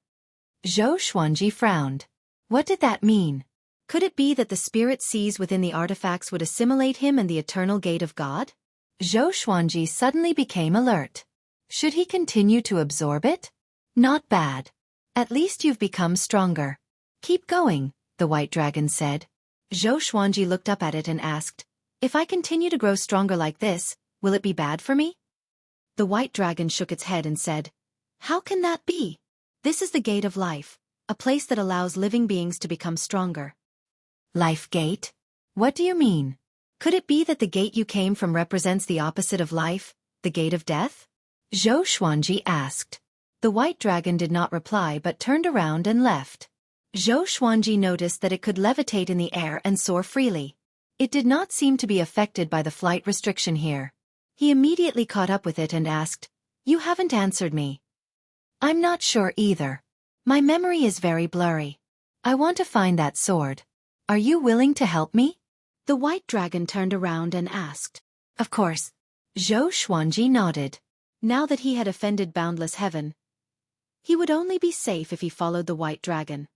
Xueqi frowned. What did that mean? Could it be that the spirit seized within the artifacts would assimilate him and the eternal gate of God? Xueqi suddenly became alert. Should he continue to absorb it? Not bad. At least you've become stronger. Keep going, the white dragon said. Xueqi looked up at it and asked, If I continue to grow stronger like this, will it be bad for me? The white dragon shook its head and said, How can that be? This is the gate of life, a place that allows living beings to become stronger. Life gate? What do you mean? Could it be that the gate you came from represents the opposite of life, the gate of death? Xueqi asked. The white dragon did not reply but turned around and left. Xueqi noticed that it could levitate in the air and soar freely. It did not seem to be affected by the flight restriction here. He immediately caught up with it and asked, You haven't answered me. I'm not sure either. My memory is very blurry. I want to find that sword. Are you willing to help me? The white dragon turned around and asked. Of course. Xueqi nodded. Now that he had offended boundless heaven, he would only be safe if he followed the white dragon.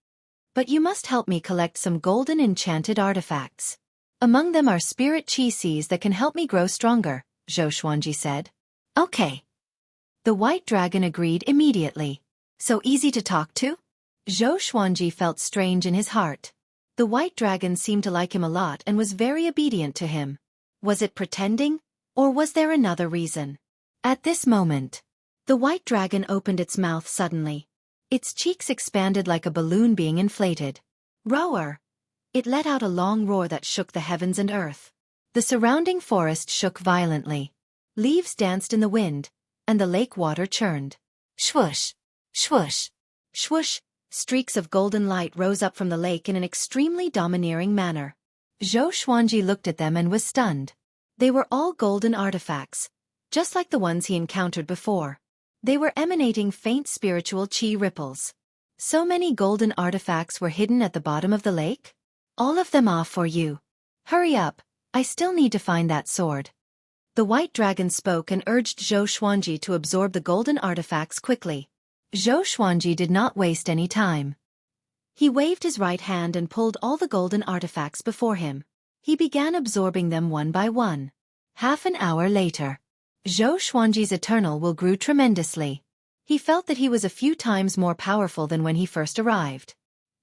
But you must help me collect some golden enchanted artifacts. Among them are spirit chi seeds that can help me grow stronger, Xueqi said. Okay. The white dragon agreed immediately. So easy to talk to? Xueqi felt strange in his heart. The white dragon seemed to like him a lot and was very obedient to him. Was it pretending, or was there another reason? At this moment, the white dragon opened its mouth suddenly. Its cheeks expanded like a balloon being inflated. Roar! It let out a long roar that shook the heavens and earth. The surrounding forest shook violently. Leaves danced in the wind, and the lake water churned. Swoosh! Swoosh! Swoosh! Streaks of golden light rose up from the lake in an extremely domineering manner. Xueqi looked at them and was stunned. They were all golden artifacts, just like the ones he encountered before. They were emanating faint spiritual chi ripples. So many golden artifacts were hidden at the bottom of the lake? All of them off for you. Hurry up, I still need to find that sword. The white dragon spoke and urged Xueqi to absorb the golden artifacts quickly. Xueqi did not waste any time. He waved his right hand and pulled all the golden artifacts before him. He began absorbing them one by one. Half an hour later, Xueqi's eternal will grew tremendously. He felt that he was a few times more powerful than when he first arrived.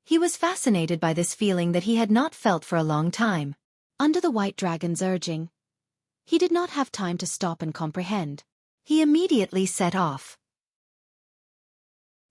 He was fascinated by this feeling that he had not felt for a long time. Under the white dragon's urging, he did not have time to stop and comprehend. He immediately set off.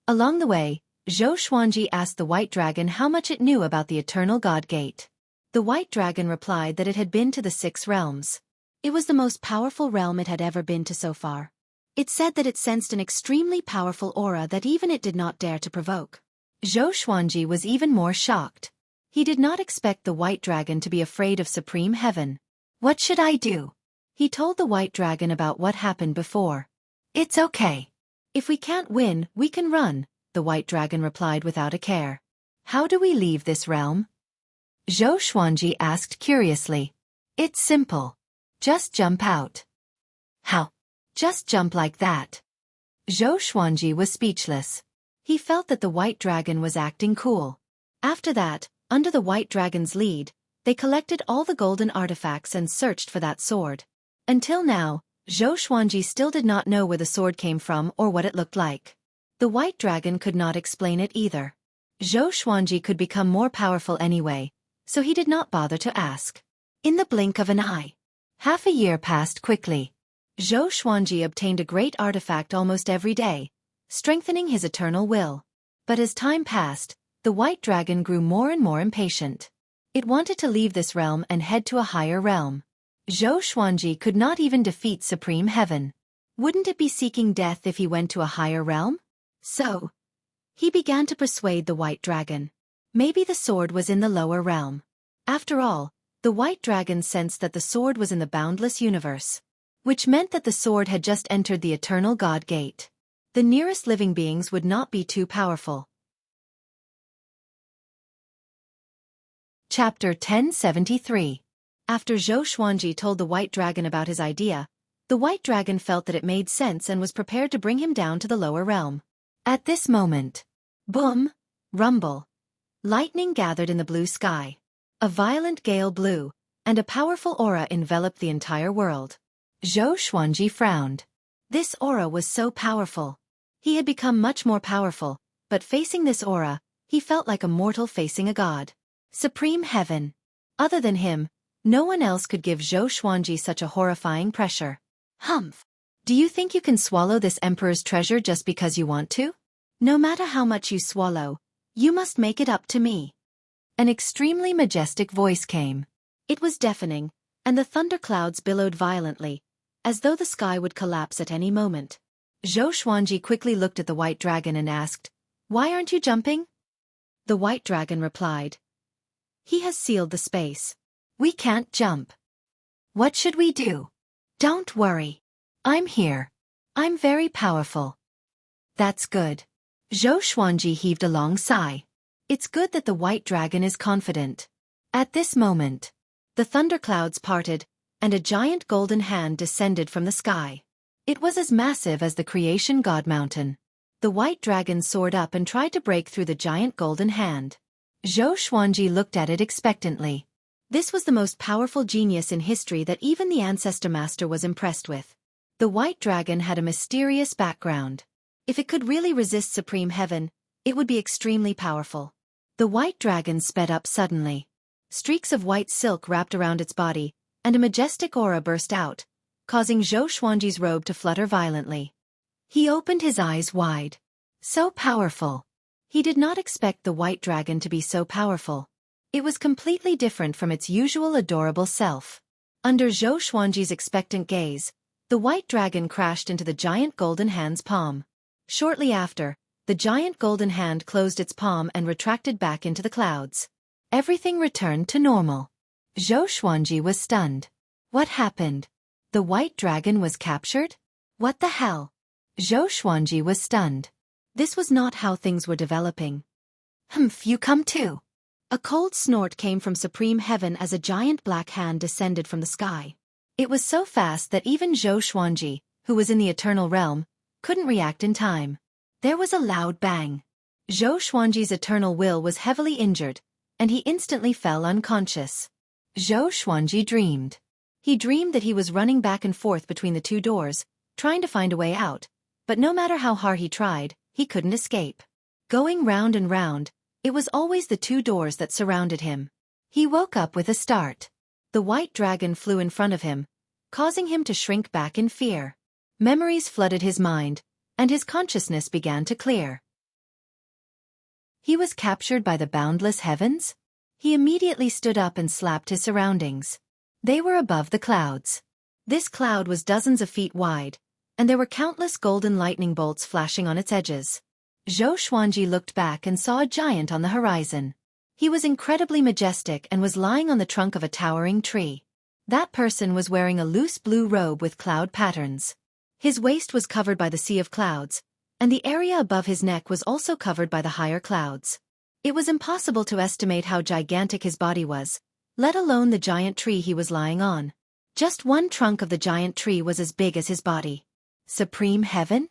Along the way, Xueqi asked the white dragon how much it knew about the eternal God Gate. The white dragon replied that it had been to the 6 realms. It was the most powerful realm it had ever been to so far. It said that it sensed an extremely powerful aura that even it did not dare to provoke. Xueqi was even more shocked. He did not expect the white dragon to be afraid of supreme heaven. What should I do? He told the white dragon about what happened before. It's okay. If we can't win, we can run, the white dragon replied without a care. How do we leave this realm? Xueqi asked curiously. It's simple. Just jump out. How? Just jump like that. Xueqi was speechless. He felt that the white dragon was acting cool. After that, under the white dragon's lead, they collected all the golden artifacts and searched for that sword. Until now, Xueqi still did not know where the sword came from or what it looked like. The white dragon could not explain it either. Zhou Xuanji could become more powerful anyway, so he did not bother to ask. In the blink of an eye, half a year passed quickly. Zhou Xuanji obtained a great artifact almost every day, strengthening his eternal will. But as time passed, the white dragon grew more and more impatient. It wanted to leave this realm and head to a higher realm. Zhou Xuanji could not even defeat Supreme Heaven. Wouldn't it be seeking death if he went to a higher realm? So, he began to persuade the white dragon. Maybe the sword was in the lower realm. After all, the white dragon sensed that the sword was in the boundless universe, which meant that the sword had just entered the eternal God Gate. The nearest living beings would not be too powerful. Chapter 1073. After Zhou Xuanji told the white dragon about his idea, the white dragon felt that it made sense and was prepared to bring him down to the lower realm. At this moment, boom, rumble, lightning gathered in the blue sky. A violent gale blew, and a powerful aura enveloped the entire world. Zhou Xuanji frowned. This aura was so powerful. He had become much more powerful, but facing this aura, he felt like a mortal facing a god. Supreme Heaven. Other than him, no one else could give Zhou Xuanji such a horrifying pressure. Humph. Do you think you can swallow this emperor's treasure just because you want to? No matter how much you swallow, you must make it up to me. An extremely majestic voice came. It was deafening, and the thunderclouds billowed violently, as though the sky would collapse at any moment. Zhou Xuanji quickly looked at the white dragon and asked, "Why aren't you jumping?" The white dragon replied, "He has sealed the space. We can't jump. What should we do?" "Don't worry. I'm here. I'm very powerful." "That's good." Zhou Xuanji heaved a long sigh. It's good that the white dragon is confident. At this moment, the thunderclouds parted, and a giant golden hand descended from the sky. It was as massive as the creation god mountain. The white dragon soared up and tried to break through the giant golden hand. Zhou Xuanji looked at it expectantly. This was the most powerful genius in history that even the ancestor master was impressed with. The white dragon had a mysterious background. If it could really resist Supreme Heaven, it would be extremely powerful. The white dragon sped up suddenly. Streaks of white silk wrapped around its body, and a majestic aura burst out, causing Zhou Xuanji's robe to flutter violently. He opened his eyes wide. So powerful. He did not expect the white dragon to be so powerful. It was completely different from its usual adorable self. Under Zhou Xuanji's expectant gaze, the white dragon crashed into the giant golden hand's palm. Shortly after, the giant golden hand closed its palm and retracted back into the clouds. Everything returned to normal. Zhou Xuanji was stunned. What happened? The white dragon was captured? What the hell? Zhou Xuanji was stunned. This was not how things were developing. "Humph, you come too." A cold snort came from Supreme Heaven as a giant black hand descended from the sky. It was so fast that even Zhou Xuanji, who was in the eternal realm, couldn't react in time. There was a loud bang. Zhou Xuanji's eternal will was heavily injured, and he instantly fell unconscious. Zhou Xuanji dreamed. He dreamed that he was running back and forth between the two doors, trying to find a way out, but no matter how hard he tried, he couldn't escape. Going round and round, it was always the two doors that surrounded him. He woke up with a start. The white dragon flew in front of him, causing him to shrink back in fear. Memories flooded his mind, and his consciousness began to clear. He was captured by the boundless heavens? He immediately stood up and slapped his surroundings. They were above the clouds. This cloud was dozens of feet wide, and there were countless golden lightning bolts flashing on its edges. Zhou Xuanji looked back and saw a giant on the horizon. He was incredibly majestic and was lying on the trunk of a towering tree. That person was wearing a loose blue robe with cloud patterns. His waist was covered by the sea of clouds, and the area above his neck was also covered by the higher clouds. It was impossible to estimate how gigantic his body was, let alone the giant tree he was lying on. Just one trunk of the giant tree was as big as his body. Supreme Heaven?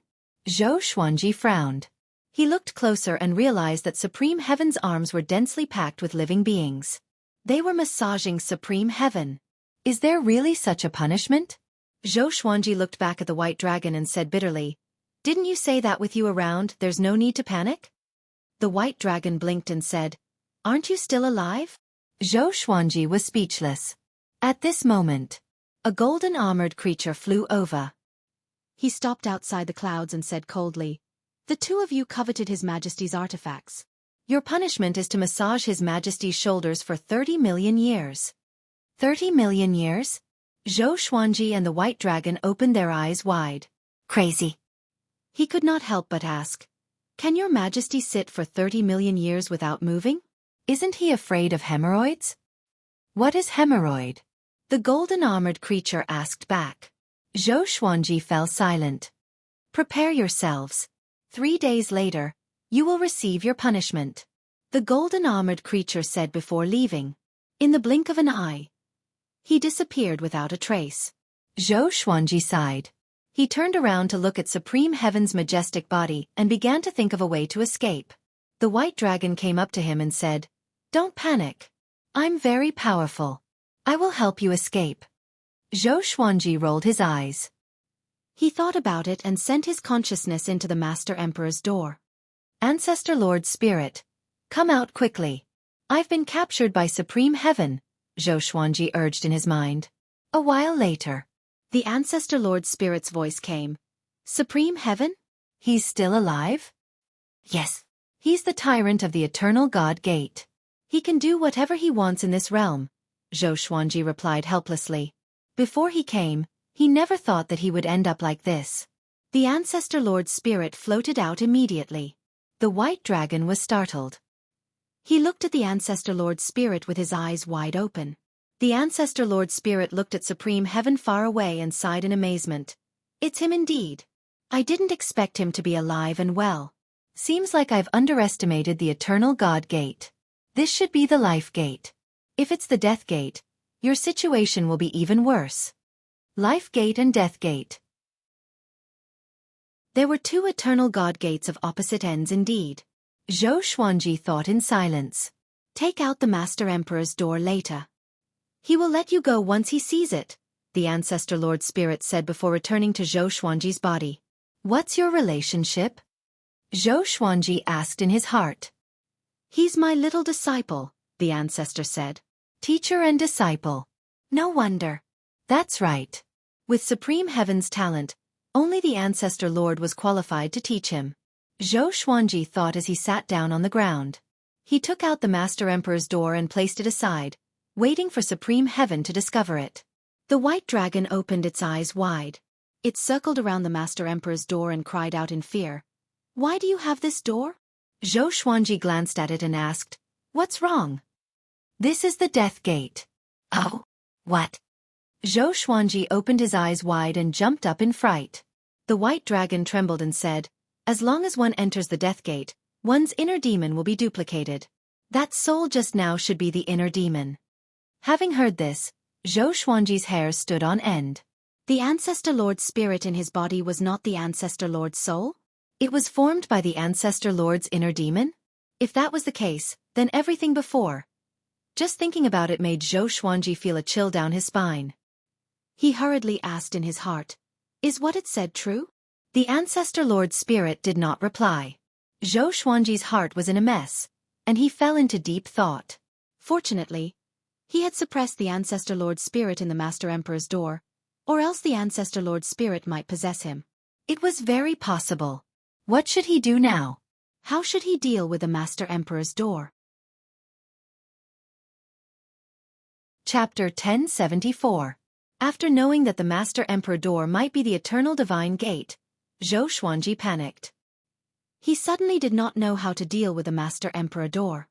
Zhou Xuanji frowned. He looked closer and realized that Supreme Heaven's arms were densely packed with living beings. They were massaging Supreme Heaven. Is there really such a punishment? Zhou Xuanji looked back at the white dragon and said bitterly, "Didn't you say that with you around, there's no need to panic?" The white dragon blinked and said, "Aren't you still alive?" Xueqi was speechless. At this moment, a golden armored creature flew over. He stopped outside the clouds and said coldly, "The two of you coveted His Majesty's artifacts. Your punishment is to massage His Majesty's shoulders for 30 million years. 30 million years? Xueqi and the white dragon opened their eyes wide. Crazy. He could not help but ask, "Can your Majesty sit for 30 million years without moving? Isn't he afraid of hemorrhoids?" "What is hemorrhoid?" the golden armored creature asked back. Xueqi fell silent. "Prepare yourselves. 3 days later, you will receive your punishment," the golden armored creature said before leaving. In the blink of an eye, he disappeared without a trace. Xueqi sighed. He turned around to look at Supreme Heaven's majestic body and began to think of a way to escape. The white dragon came up to him and said, "Don't panic. I'm very powerful. I will help you escape." Xueqi rolled his eyes. He thought about it and sent his consciousness into the Master Emperor's door. "Ancestor Lord Spirit, come out quickly. I've been captured by Supreme Heaven," Xueqi urged in his mind. A while later, the Ancestor Lord Spirit's voice came. "Supreme Heaven? He's still alive?" "Yes. He's the tyrant of the Eternal God Gate. He can do whatever he wants in this realm," Xueqi replied helplessly. Before he came, he never thought that he would end up like this. The Ancestor Lord Spirit floated out immediately. The white dragon was startled. He looked at the Ancestor Lord Spirit with his eyes wide open. The Ancestor Lord Spirit looked at Supreme Heaven far away and sighed in amazement. "It's him indeed. I didn't expect him to be alive and well. Seems like I've underestimated the Eternal God Gate. This should be the Life Gate. If it's the Death Gate, your situation will be even worse." Life Gate and Death Gate. There were two Eternal God Gates of opposite ends indeed. Xueqi thought in silence. "Take out the Master Emperor's door later. He will let you go once he sees it," the Ancestor Lord Spirit said before returning to Xueqi's body. "What's your relationship?" Xueqi asked in his heart. "He's my little disciple," the Ancestor said. "Teacher and disciple. No wonder." That's right. With Supreme Heaven's talent, only the Ancestor Lord was qualified to teach him. Xueqi thought as he sat down on the ground. He took out the Master Emperor's door and placed it aside, waiting for Supreme Heaven to discover it. The white dragon opened its eyes wide. It circled around the Master Emperor's door and cried out in fear. "Why do you have this door?" Xueqi glanced at it and asked, "What's wrong?" "This is the Death Gate." "Oh, what?" Xueqi opened his eyes wide and jumped up in fright. The white dragon trembled and said, "As long as one enters the Death Gate, one's inner demon will be duplicated. That soul just now should be the inner demon." Having heard this, Xueqi's hair stood on end. The Ancestor Lord's spirit in his body was not the Ancestor Lord's soul? It was formed by the Ancestor Lord's inner demon? If that was the case, then everything before. Just thinking about it made Xueqi feel a chill down his spine. He hurriedly asked in his heart, "Is what it said true?" The Ancestor Lord's spirit did not reply. Xueqi's heart was in a mess, and he fell into deep thought. Fortunately, he had suppressed the Ancestor Lord's spirit in the Master Emperor's door, or else the Ancestor Lord's spirit might possess him. It was very possible. What should he do now? How should he deal with the Master Emperor's door? Chapter 1074. After knowing that the Master Emperor door might be the Eternal Divine Gate, Xueqi panicked. He suddenly did not know how to deal with the Master Emperor door.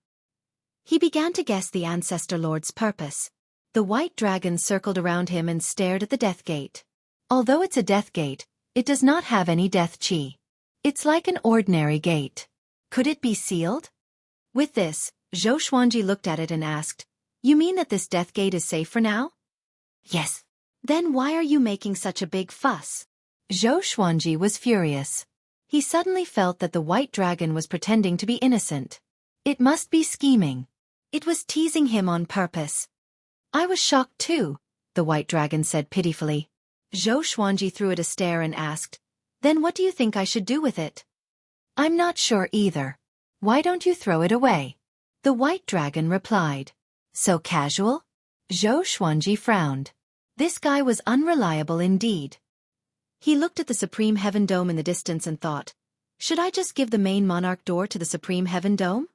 He began to guess the Ancestor Lord's purpose. The white dragon circled around him and stared at the Death Gate. Although it's a Death Gate, it does not have any death chi. It's like an ordinary gate. Could it be sealed? With this, Xueqi looked at it and asked, "You mean that this Death Gate is safe for now?" "Yes." "Then why are you making such a big fuss?" Xueqi was furious. He suddenly felt that the white dragon was pretending to be innocent. It must be scheming. It was teasing him on purpose. "I was shocked too," the white dragon said pitifully. Xueqi threw it a stare and asked, "Then what do you think I should do with it?" "I'm not sure either. Why don't you throw it away? The white dragon replied. So casual? Xueqi frowned. This guy was unreliable indeed. He looked at the Supreme Heaven Dome in the distance and thought, should I just give the main monarch door to the Supreme Heaven Dome?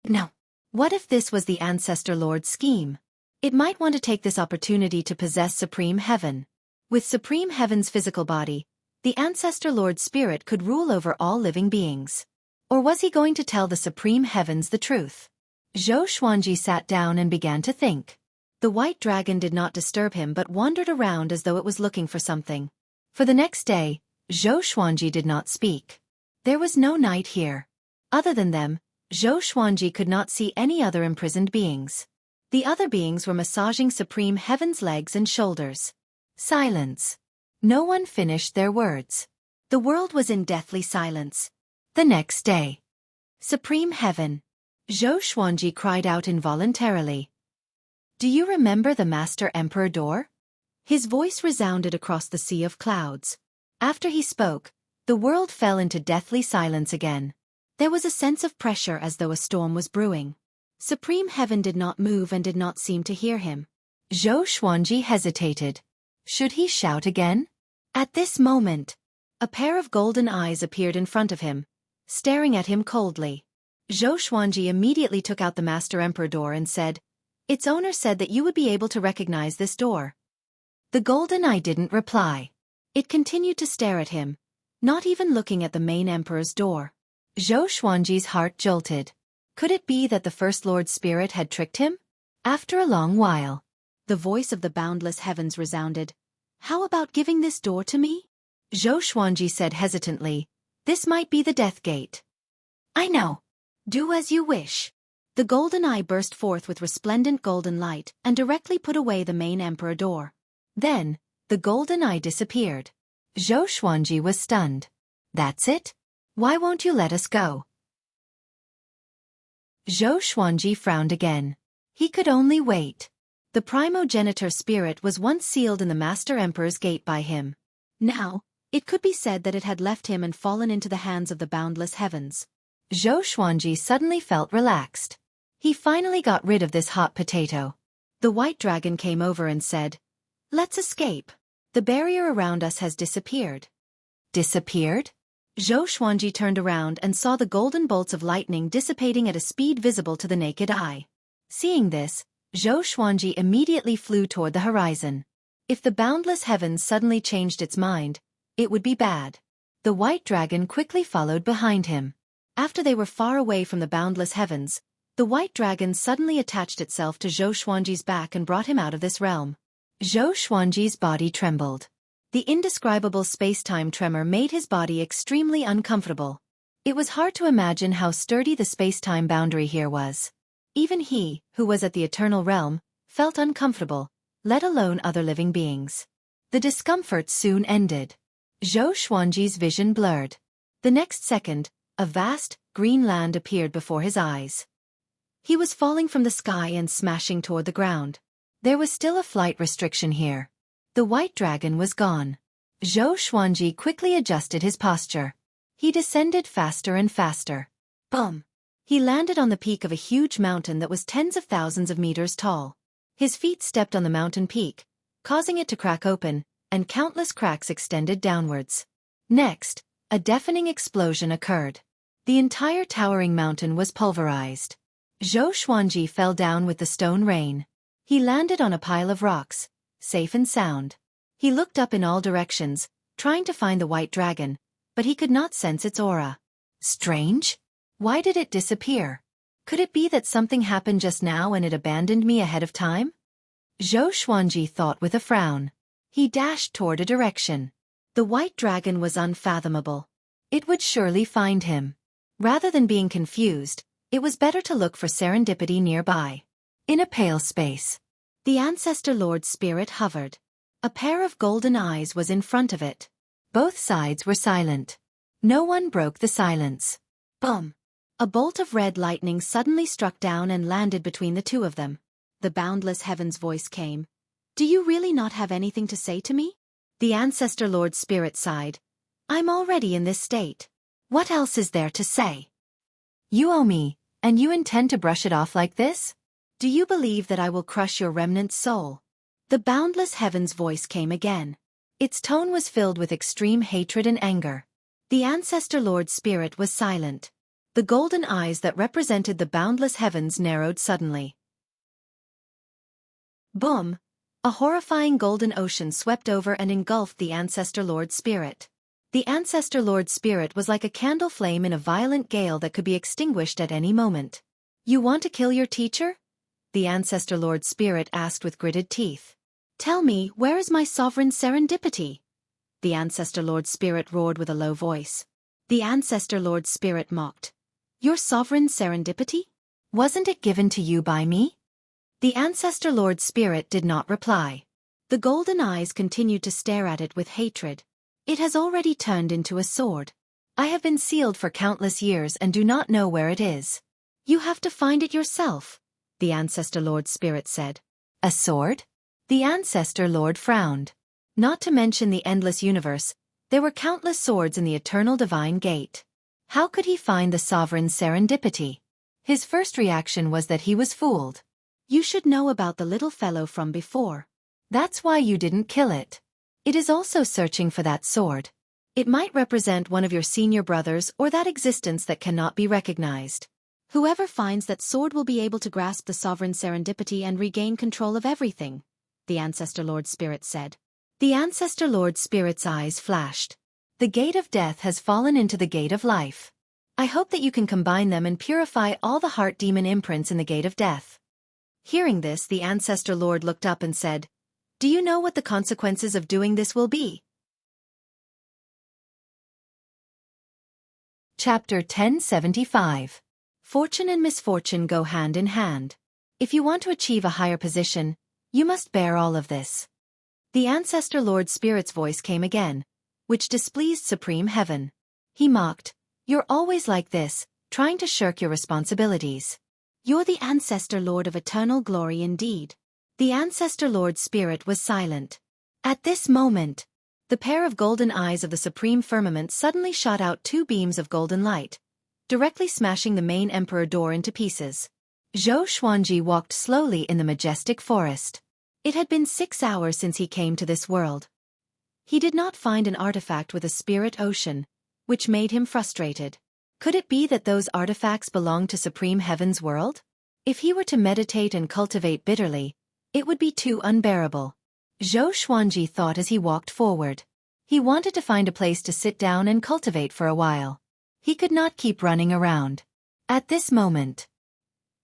No. What if this was the Ancestor Lord's scheme? It might want to take this opportunity to possess Supreme Heaven. With Supreme Heaven's physical body, the Ancestor Lord's spirit could rule over all living beings. Or was he going to tell the Supreme Heavens the truth? Xueqi sat down and began to think. The white dragon did not disturb him but wandered around as though it was looking for something. For the next day, Xueqi did not speak. There was no night here. Other than them, Xueqi could not see any other imprisoned beings. The other beings were massaging Supreme Heaven's legs and shoulders. Silence. No one finished their words. The world was in deathly silence. The next day. Supreme Heaven. Xueqi cried out involuntarily. Do you remember the Master Emperor door? His voice resounded across the sea of clouds. After he spoke, the world fell into deathly silence again. There was a sense of pressure as though a storm was brewing. Supreme Heaven did not move and did not seem to hear him. Xueqi hesitated. Should he shout again? At this moment, a pair of golden eyes appeared in front of him, staring at him coldly. Xueqi immediately took out the Master Emperor door and said, its owner said that you would be able to recognize this door. The golden eye didn't reply. It continued to stare at him, not even looking at the main emperor's door. Xueqi's heart jolted. Could it be that the First Lord's spirit had tricked him? After a long while, the voice of the boundless heavens resounded. How about giving this door to me? Xueqi said hesitantly, this might be the death gate. I know. Do as you wish. The golden eye burst forth with resplendent golden light and directly put away the main emperor door. Then, the golden eye disappeared. Xueqi was stunned. That's it? Why won't you let us go? Xueqi frowned again. He could only wait. The primogenitor spirit was once sealed in the Master Emperor's gate by him. Now, it could be said that it had left him and fallen into the hands of the boundless heavens. Xueqi suddenly felt relaxed. He finally got rid of this hot potato. The white dragon came over and said, let's escape. The barrier around us has disappeared. Disappeared? Xueqi turned around and saw the golden bolts of lightning dissipating at a speed visible to the naked eye. Seeing this, Xueqi immediately flew toward the horizon. If the boundless heavens suddenly changed its mind, it would be bad. The white dragon quickly followed behind him. After they were far away from the boundless heavens, the white dragon suddenly attached itself to Xueqi's back and brought him out of this realm. Xueqi's body trembled. The indescribable space-time tremor made his body extremely uncomfortable. It was hard to imagine how sturdy the space-time boundary here was. Even he, who was at the eternal realm, felt uncomfortable, let alone other living beings. The discomfort soon ended. Xueqi's vision blurred. The next second, a vast, green land appeared before his eyes. He was falling from the sky and smashing toward the ground. There was still a flight restriction here. The white dragon was gone. Xueqi quickly adjusted his posture. He descended faster and faster. Boom! He landed on the peak of a huge mountain that was tens of thousands of meters tall. His feet stepped on the mountain peak, causing it to crack open, and countless cracks extended downwards. Next, a deafening explosion occurred. The entire towering mountain was pulverized. Xueqi fell down with the stone rain. He landed on a pile of rocks, safe and sound. He looked up in all directions, trying to find the white dragon, but he could not sense its aura. Strange? Why did it disappear? Could it be that something happened just now and it abandoned me ahead of time? Xueqi thought with a frown. He dashed toward a direction. The white dragon was unfathomable. It would surely find him. Rather than being confused, it was better to look for serendipity nearby. In a pale space, the Ancestor Lord's spirit hovered. A pair of golden eyes was in front of it. Both sides were silent. No one broke the silence. Boom! A bolt of red lightning suddenly struck down and landed between the two of them. The boundless heaven's voice came. Do you really not have anything to say to me? The Ancestor Lord's spirit sighed. I'm already in this state. What else is there to say? You owe me, and you intend to brush it off like this? Do you believe that I will crush your remnant soul? The boundless heaven's voice came again. Its tone was filled with extreme hatred and anger. The Ancestor Lord's spirit was silent. The golden eyes that represented the boundless heavens narrowed suddenly. Boom! A horrifying golden ocean swept over and engulfed the Ancestor Lord's spirit. The Ancestor Lord's spirit was like a candle flame in a violent gale that could be extinguished at any moment. You want to kill your teacher? The Ancestor Lord's spirit asked with gritted teeth. Tell me, where is my sovereign serendipity? The Ancestor Lord's spirit roared with a low voice. The Ancestor Lord's spirit mocked. Your sovereign serendipity? Wasn't it given to you by me? The Ancestor Lord's spirit did not reply. The golden eyes continued to stare at it with hatred. It has already turned into a sword. I have been sealed for countless years and do not know where it is. You have to find it yourself, the Ancestor Lord's spirit said. A sword? The Ancestor Lord frowned. Not to mention the endless universe, there were countless swords in the eternal divine gate. How could he find the sovereign serendipity? His first reaction was that he was fooled. You should know about the little fellow from before. That's why you didn't kill it. It is also searching for that sword. It might represent one of your senior brothers or that existence that cannot be recognized. Whoever finds that sword will be able to grasp the sovereign serendipity and regain control of everything, the Ancestor Lord Spirit said. The Ancestor Lord Spirit's eyes flashed. The gate of death has fallen into the gate of life. I hope that you can combine them and purify all the heart demon imprints in the gate of death. Hearing this, the Ancestor Lord looked up and said, Do you know what the consequences of doing this will be? Chapter 1075. Fortune and misfortune go hand in hand. If you want to achieve a higher position, you must bear all of this. The Ancestor Lord Spirit's voice came again, which displeased Supreme Heaven. He mocked, You're always like this, trying to shirk your responsibilities. You're the Ancestor Lord of eternal glory indeed. The Ancestor Lord Spirit was silent. At this moment, the pair of golden eyes of the supreme firmament suddenly shot out two beams of golden light, directly smashing the main emperor door into pieces. Xueqi walked slowly in the majestic forest. It had been 6 hours since he came to this world. He did not find an artifact with a spirit ocean, which made him frustrated. Could it be that those artifacts belonged to Supreme Heaven's world? If he were to meditate and cultivate bitterly, it would be too unbearable. Xueqi thought as he walked forward. He wanted to find a place to sit down and cultivate for a while. He could not keep running around. At this moment,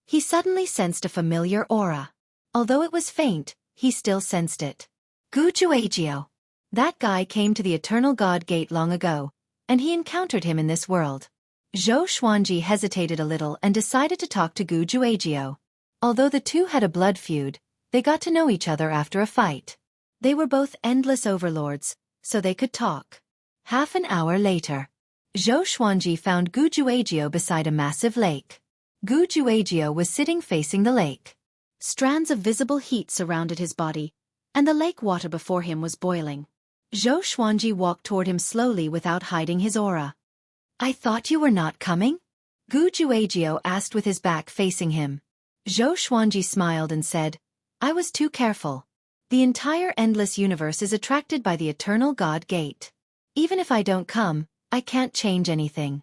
he suddenly sensed a familiar aura. Although it was faint, he still sensed it. Xueqi. That guy came to the Eternal God Gate long ago, and he encountered him in this world. Xueqi hesitated a little and decided to talk to Xueqi. Although the two had a blood feud, they got to know each other after a fight. They were both endless overlords, so they could talk. Half an hour later, Xueqi found Xueqi beside a massive lake. Xueqi was sitting facing the lake. Strands of visible heat surrounded his body, and the lake water before him was boiling. Xueqi walked toward him slowly without hiding his aura. I thought you were not coming? Xueqi asked with his back facing him. Xueqi smiled and said, I was too careful. The entire endless universe is attracted by the Eternal God Gate. Even if I don't come, I can't change anything.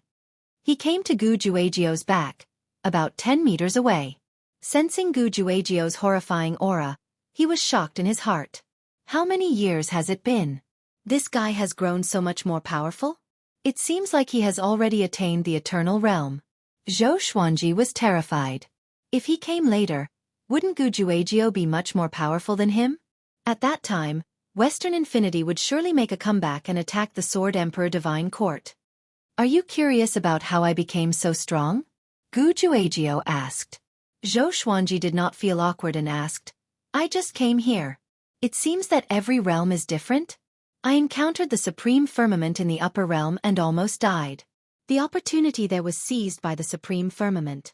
He came to Xueqi's back, about 10 meters away. Sensing Xueqi's horrifying aura, he was shocked in his heart. How many years has it been? This guy has grown so much more powerful? It seems like he has already attained the eternal realm. Xueqi was terrified. If he came later, wouldn't Xueqi be much more powerful than him? At that time, Western Infinity would surely make a comeback and attack the Sword Emperor Divine Court. Are you curious about how I became so strong? Xueqi asked. Xueqi did not feel awkward and asked, I just came here. It seems that every realm is different. I encountered the supreme firmament in the upper realm and almost died. The opportunity there was seized by the supreme firmament.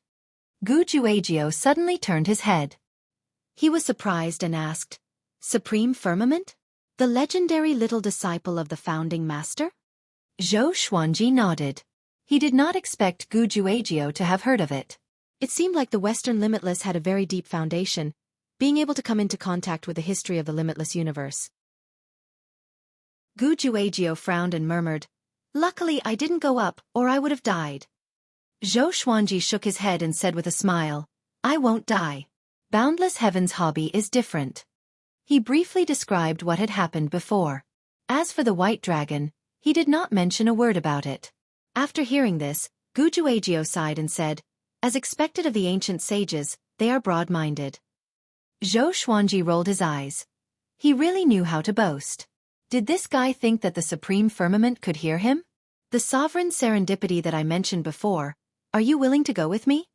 Xueqi suddenly turned his head. He was surprised and asked, Supreme firmament? The legendary little disciple of the founding master? Xueqi nodded. He did not expect Gu Juejiu to have heard of it. It seemed like the Western Limitless had a very deep foundation, being able to come into contact with the history of the limitless universe. Gu Juejiu frowned and murmured, "Luckily I didn't go up, or I would have died." Zhou Xuanji shook his head and said with a smile, "I won't die. Boundless Heaven's hobby is different." He briefly described what had happened before. As for the white dragon, he did not mention a word about it. After hearing this, Gu Juejiu sighed and said, "As expected of the ancient sages, they are broad-minded." Zhou Xuanji rolled his eyes. He really knew how to boast. Did this guy think that the supreme firmament could hear him? The sovereign serendipity that I mentioned before, are you willing to go with me?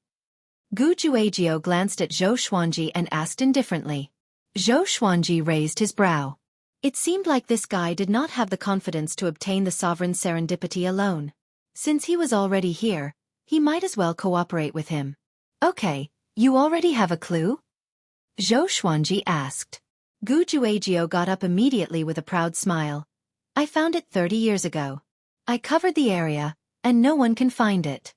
Gu Juejiu glanced at Zhou Xuanji and asked indifferently. Zhou Xuanji raised his brow. It seemed like this guy did not have the confidence to obtain the sovereign serendipity alone. Since he was already here, he might as well cooperate with him. "Okay, you already have a clue?" Zhou Xuanji asked. Gu Juejiu got up immediately with a proud smile. "I found it 30 years ago. I covered the area, and no one can find it."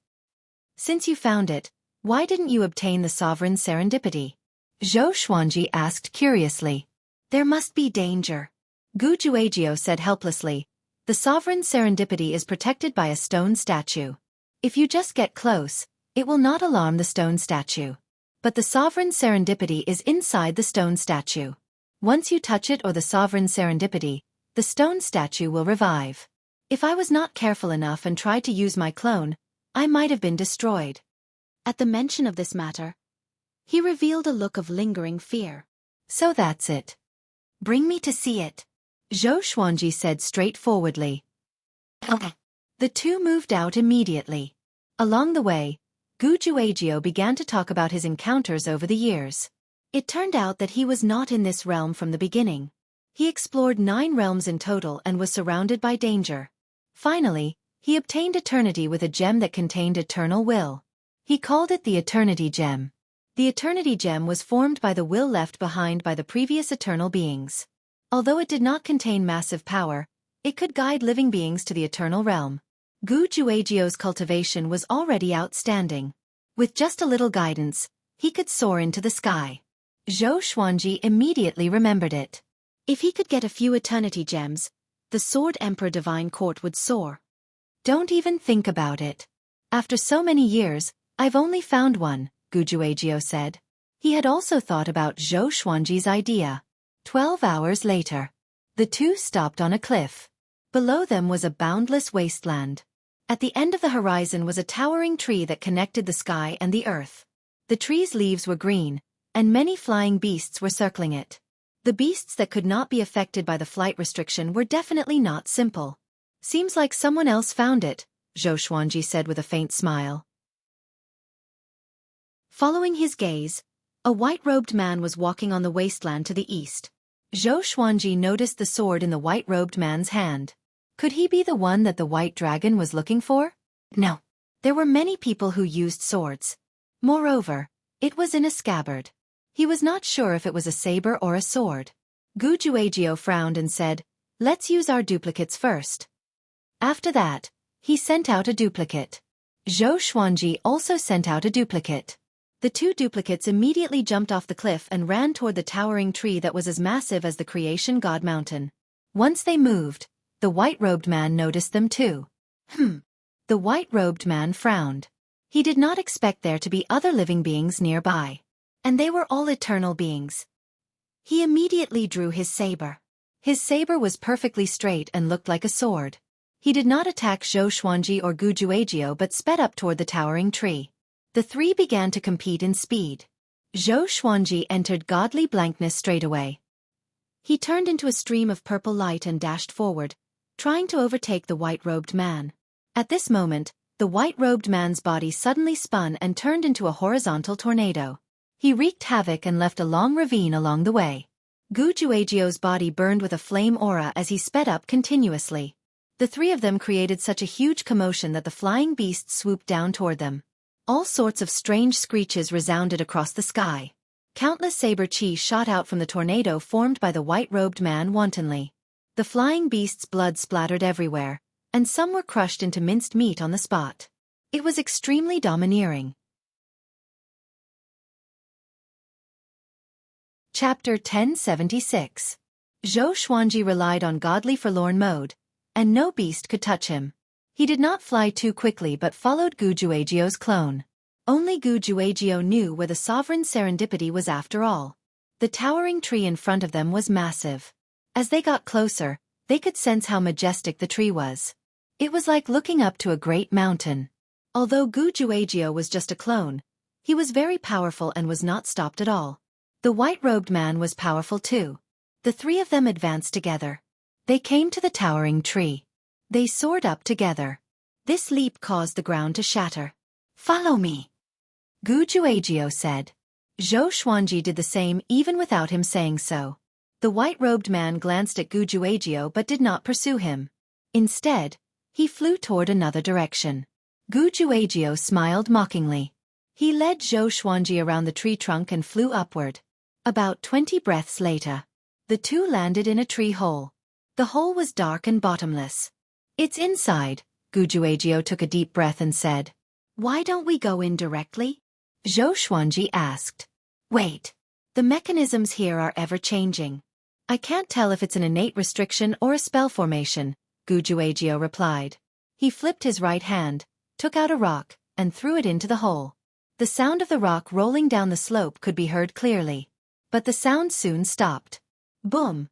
"Since you found it, why didn't you obtain the sovereign serendipity?" Zhou Xuanji asked curiously. "There must be danger." Gu Juejiu said helplessly. "The sovereign serendipity is protected by a stone statue. If you just get close, it will not alarm the stone statue. But the sovereign serendipity is inside the stone statue. Once you touch it or the sovereign serendipity, the stone statue will revive. If I was not careful enough and tried to use my clone, I might have been destroyed." At the mention of this matter, he revealed a look of lingering fear. "So that's it. Bring me to see it," Zhou Xuanji said straightforwardly. Okay. The two moved out immediately. Along the way, Gu Juejiu began to talk about his encounters over the years. It turned out that he was not in this realm from the beginning. He explored 9 realms in total and was surrounded by danger. Finally, he obtained eternity with a gem that contained eternal will. He called it the Eternity Gem. The Eternity Gem was formed by the will left behind by the previous eternal beings. Although it did not contain massive power, it could guide living beings to the eternal realm. Gu Juejiu's cultivation was already outstanding. With just a little guidance, he could soar into the sky. Zhou Xuanji immediately remembered it. If he could get a few Eternity Gems, the Sword Emperor Divine Court would soar. "Don't even think about it. After so many years, I've only found one," Gu Juejiu said. He had also thought about Zhou Xuanji's idea. 12 hours later, the two stopped on a cliff. Below them was a boundless wasteland. At the end of the horizon was a towering tree that connected the sky and the earth. The tree's leaves were green, and many flying beasts were circling it. The beasts that could not be affected by the flight restriction were definitely not simple. "Seems like someone else found it," Zhou Xuanji said with a faint smile. Following his gaze, a white-robed man was walking on the wasteland to the east. Zhou Xuanji noticed the sword in the white-robed man's hand. Could he be the one that the white dragon was looking for? No. There were many people who used swords. Moreover, it was in a scabbard. He was not sure if it was a saber or a sword. Gu Juejiu frowned and said, "Let's use our duplicates first." After that, he sent out a duplicate. Zhou Xuanji also sent out a duplicate. The 2 duplicates immediately jumped off the cliff and ran toward the towering tree that was as massive as the creation god mountain. Once they moved, the white-robed man noticed them too. The white-robed man frowned. He did not expect there to be other living beings nearby. And they were all eternal beings. He immediately drew his saber. His saber was perfectly straight and looked like a sword. He did not attack Zhou Xuanji or Gu Juejiu but sped up toward the towering tree. The 3 began to compete in speed. Zhou Xuanji entered godly blankness straightaway. He turned into a stream of purple light and dashed forward, trying to overtake the white-robed man. At this moment, the white-robed man's body suddenly spun and turned into a horizontal tornado. He wreaked havoc and left a long ravine along the way. Gu Juejiu's body burned with a flame aura as he sped up continuously. The 3 of them created such a huge commotion that the flying beasts swooped down toward them. All sorts of strange screeches resounded across the sky. Countless saber chi shot out from the tornado formed by the white-robed man wantonly. The flying beasts' blood splattered everywhere, and some were crushed into minced meat on the spot. It was extremely domineering. Chapter 1076. Zhou Xuanji relied on godly forlorn mode, and no beast could touch him. He did not fly too quickly but followed Gu Juejiu's clone. Only Gu Juejiu knew where the sovereign serendipity was after all. The towering tree in front of them was massive. As they got closer, they could sense how majestic the tree was. It was like looking up to a great mountain. Although Gu Juejiu was just a clone, he was very powerful and was not stopped at all. The white-robed man was powerful too. The three of them advanced together. They came to the towering tree. They soared up together. This leap caused the ground to shatter. "Follow me," Gu Juejiu said. Zhou Xuanji did the same even without him saying so. The white-robed man glanced at Gu Juejiu but did not pursue him. Instead, he flew toward another direction. Gu Juejiu smiled mockingly. He led Zhou Xuanji around the tree trunk and flew upward. About 20 breaths later, the two landed in a tree hole. The hole was dark and bottomless. "It's inside," Gu Juejiu took a deep breath and said. "Why don't we go in directly?" Zhou Xuanji asked. "Wait. The mechanisms here are ever-changing. I can't tell if it's an innate restriction or a spell formation," Gu Juejiu replied. He flipped his right hand, took out a rock, and threw it into the hole. The sound of the rock rolling down the slope could be heard clearly. But the sound soon stopped. Boom!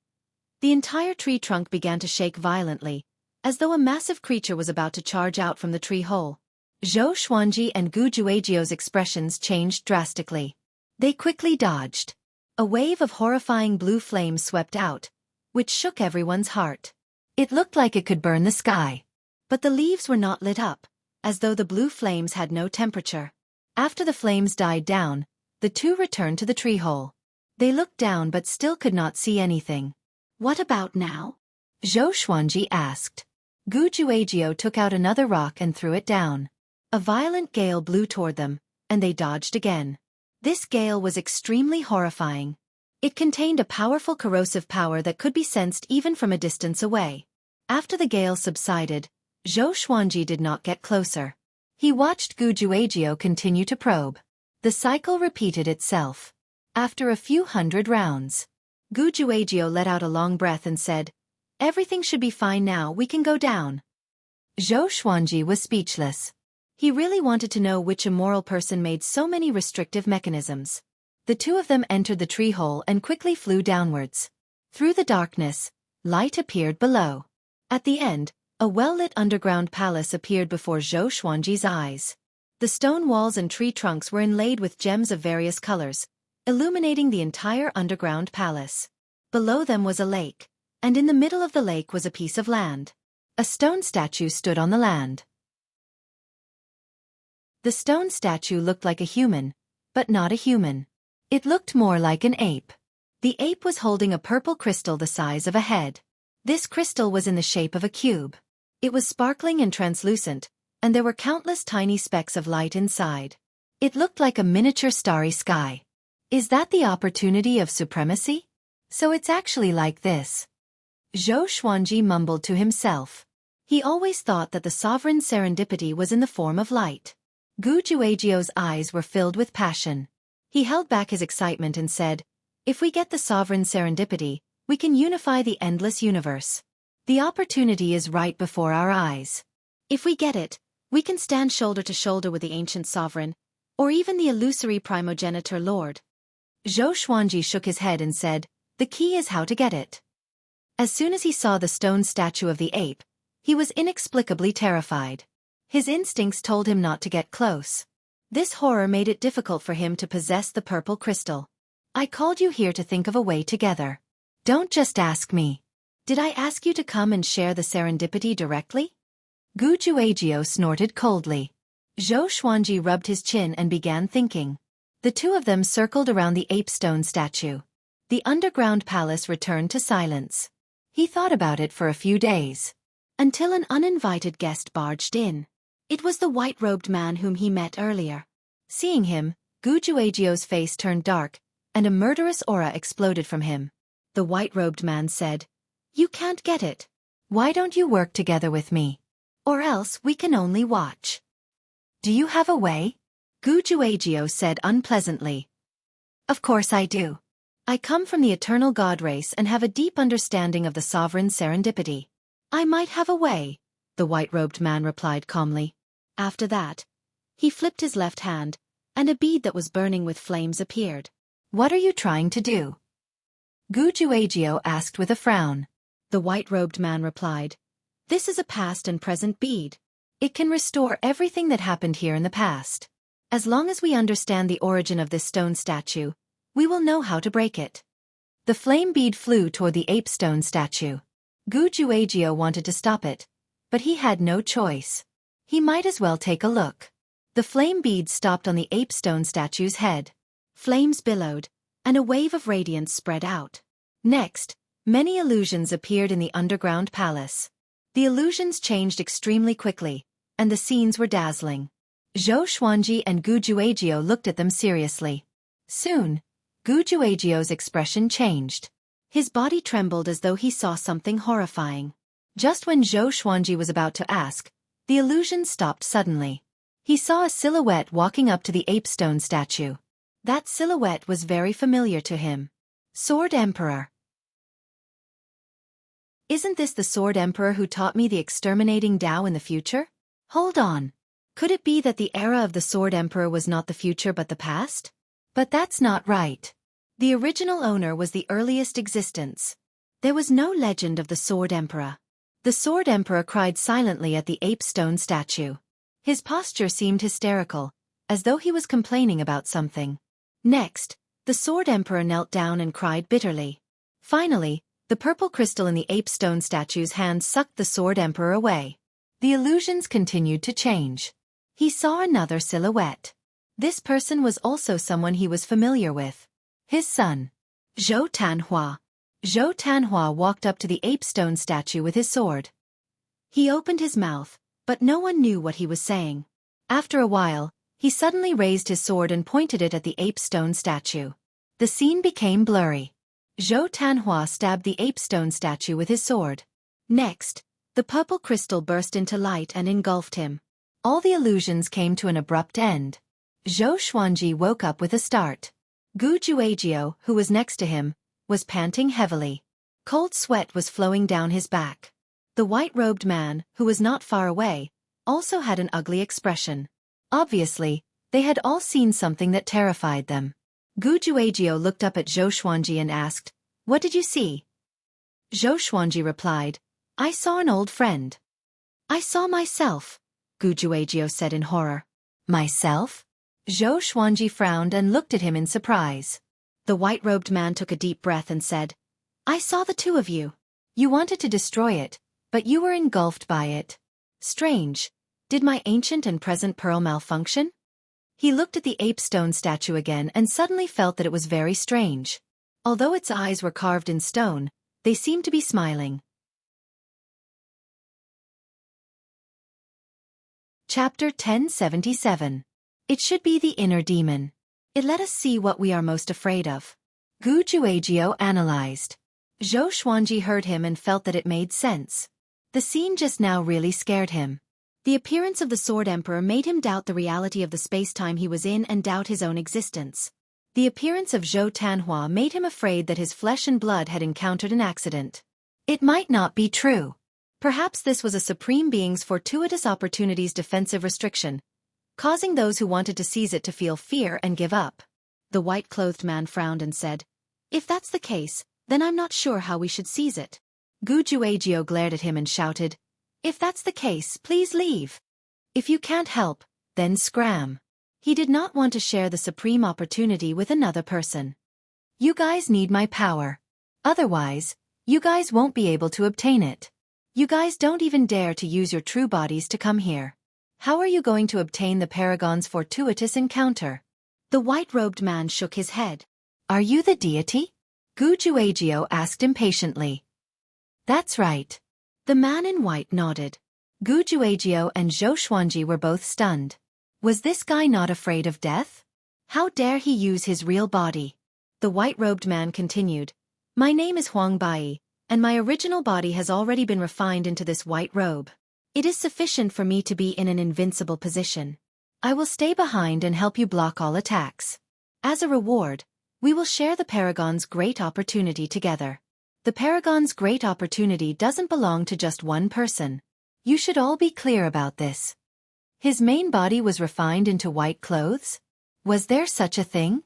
The entire tree trunk began to shake violently, as though a massive creature was about to charge out from the tree hole. Zhou Xuanji and Gu Juejiu's expressions changed drastically. They quickly dodged. A wave of horrifying blue flames swept out, which shook everyone's heart. It looked like it could burn the sky. But the leaves were not lit up, as though the blue flames had no temperature. After the flames died down, the two returned to the tree hole. They looked down but still could not see anything. "What about now?" Zhou Xuanji asked. Gu Juejiu took out another rock and threw it down. A violent gale blew toward them, and they dodged again. This gale was extremely horrifying. It contained a powerful corrosive power that could be sensed even from a distance away. After the gale subsided, Zhou Xuanji did not get closer. He watched Gu Juejiu continue to probe. The cycle repeated itself. After a few hundred rounds, Gu Juejiu let out a long breath and said, "Everything should be fine now, we can go down." Zhou Xuanji was speechless. He really wanted to know which immoral person made so many restrictive mechanisms. The two of them entered the tree hole and quickly flew downwards. Through the darkness, light appeared below. At the end, a well-lit underground palace appeared before Zhou Xuanji's eyes. The stone walls and tree trunks were inlaid with gems of various colors, illuminating the entire underground palace. Below them was a lake, and in the middle of the lake was a piece of land. A stone statue stood on the land. The stone statue looked like a human, but not a human. It looked more like an ape. The ape was holding a purple crystal the size of a head. This crystal was in the shape of a cube. It was sparkling and translucent, and there were countless tiny specks of light inside. It looked like a miniature starry sky. Is that the opportunity of supremacy? So it's actually like this. Zhou Xuanji mumbled to himself. He always thought that the sovereign serendipity was in the form of light. Gu Juejiu's eyes were filled with passion. He held back his excitement and said, "If we get the sovereign serendipity, we can unify the endless universe. The opportunity is right before our eyes. If we get it, we can stand shoulder to shoulder with the ancient sovereign, or even the illusory primogenitor lord." Zhou Xuanji shook his head and said, "The key is how to get it." As soon as he saw the stone statue of the ape, he was inexplicably terrified. His instincts told him not to get close. This horror made it difficult for him to possess the purple crystal. "I called you here to think of a way together. Don't just ask me. Did I ask you to come and share the serendipity directly?" Gu Juejiu snorted coldly. Zhou Xuanji rubbed his chin and began thinking. The two of them circled around the ape stone statue. The underground palace returned to silence. He thought about it for a few days, until an uninvited guest barged in. It was the white-robed man whom he met earlier. Seeing him, Gu Juejiu's face turned dark, and a murderous aura exploded from him. The white-robed man said, "You can't get it. Why don't you work together with me?" else we can only watch. Do you have a way? Gu Juejiu said unpleasantly. Of course I do. I come from the eternal god race and have a deep understanding of the sovereign serendipity. I might have a way, the white-robed man replied calmly. After that, he flipped his left hand, and a bead that was burning with flames appeared. What are you trying to do? Gu Juejiu asked with a frown. The white-robed man replied, This is a past and present bead. It can restore everything that happened here in the past. As long as we understand the origin of this stone statue, we will know how to break it. The flame bead flew toward the ape stone statue. Gu Juejiu wanted to stop it, but he had no choice. He might as well take a look. The flame bead stopped on the ape stone statue's head. Flames billowed, and a wave of radiance spread out. Next, many illusions appeared in the underground palace. The illusions changed extremely quickly, and the scenes were dazzling. Xueqi and Gu Juejiu looked at them seriously. Soon, Gu Juejiu's expression changed. His body trembled as though he saw something horrifying. Just when Xueqi was about to ask, the illusion stopped suddenly. He saw a silhouette walking up to the ape stone statue. That silhouette was very familiar to him. Sword Emperor. Isn't this the Sword Emperor who taught me the exterminating Tao in the future? Hold on. Could it be that the era of the Sword Emperor was not the future but the past? But that's not right. The original owner was the earliest existence. There was no legend of the Sword Emperor. The Sword Emperor cried silently at the ape stone statue. His posture seemed hysterical, as though he was complaining about something. Next, the Sword Emperor knelt down and cried bitterly. Finally, the purple crystal in the ape stone statue's hand sucked the Sword Emperor away. The illusions continued to change. He saw another silhouette. This person was also someone he was familiar with. His son. Zhou Tanhua. Zhou Tanhua walked up to the ape stone statue with his sword. He opened his mouth, but no one knew what he was saying. After a while, he suddenly raised his sword and pointed it at the ape stone statue. The scene became blurry. Zhou Tanhua stabbed the ape stone statue with his sword. Next, the purple crystal burst into light and engulfed him. All the illusions came to an abrupt end. Xueqi woke up with a start. Gu Juejiu, who was next to him, was panting heavily. Cold sweat was flowing down his back. The white-robed man, who was not far away, also had an ugly expression. Obviously, they had all seen something that terrified them. Gu Juejiu looked up at Xueqi and asked, What did you see? Xueqi replied, I saw an old friend. I saw myself, Gu Juejiu said in horror. Myself? Xueqi frowned and looked at him in surprise. The white-robed man took a deep breath and said, I saw the two of you. You wanted to destroy it, but you were engulfed by it. Strange. Did my ancient and present pearl malfunction? He looked at the ape stone statue again and suddenly felt that it was very strange. Although its eyes were carved in stone, they seemed to be smiling. Chapter 1077. It should be the inner demon. It let us see what we are most afraid of. Gu Juejiu analyzed. Xueqi heard him and felt that it made sense. The scene just now really scared him. The appearance of the Sword Emperor made him doubt the reality of the space-time he was in and doubt his own existence. The appearance of Zhou Tanhua made him afraid that his flesh and blood had encountered an accident. It might not be true. Perhaps this was a Supreme Being's fortuitous opportunity's defensive restriction, causing those who wanted to seize it to feel fear and give up. The white-clothed man frowned and said, If that's the case, then I'm not sure how we should seize it. Gu Juejiu glared at him and shouted, If that's the case, please leave. If you can't help, then scram. He did not want to share the supreme opportunity with another person. You guys need my power. Otherwise, you guys won't be able to obtain it. You guys don't even dare to use your true bodies to come here. How are you going to obtain the Paragon's fortuitous encounter? The white-robed man shook his head. Are you the deity? Gu Juejiu asked impatiently. That's right. The man in white nodded. Gu Juejiu and Xueqi were both stunned. Was this guy not afraid of death? How dare he use his real body? The white-robed man continued. My name is Huang Bai, and my original body has already been refined into this white robe. It is sufficient for me to be in an invincible position. I will stay behind and help you block all attacks. As a reward, we will share the Paragon's great opportunity together. The Paragon's great opportunity doesn't belong to just one person. You should all be clear about this. His main body was refined into white clothes? Was there such a thing?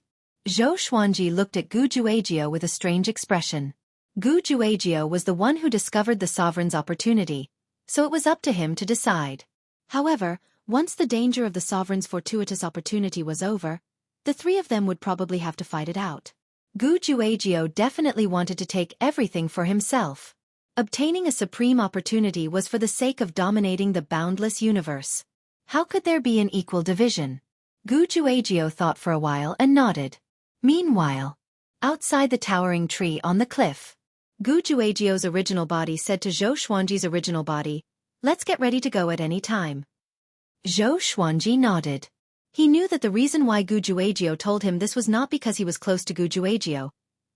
Zhou Xuanji looked at Gu Juejiao with a strange expression. Gu Juejiao was the one who discovered the sovereign's opportunity, so it was up to him to decide. However, once the danger of the sovereign's fortuitous opportunity was over, the three of them would probably have to fight it out. Gu Juejiao definitely wanted to take everything for himself. Obtaining a supreme opportunity was for the sake of dominating the boundless universe. How could there be an equal division? Gu Juejiao thought for a while and nodded. Meanwhile, outside the towering tree on the cliff, Gu Juejiao's original body said to Zhou Xuanji's original body, "Let's get ready to go at any time." Zhou Xuanji nodded. He knew that the reason why Gu Juejiao told him this was not because he was close to Gu Juejiao,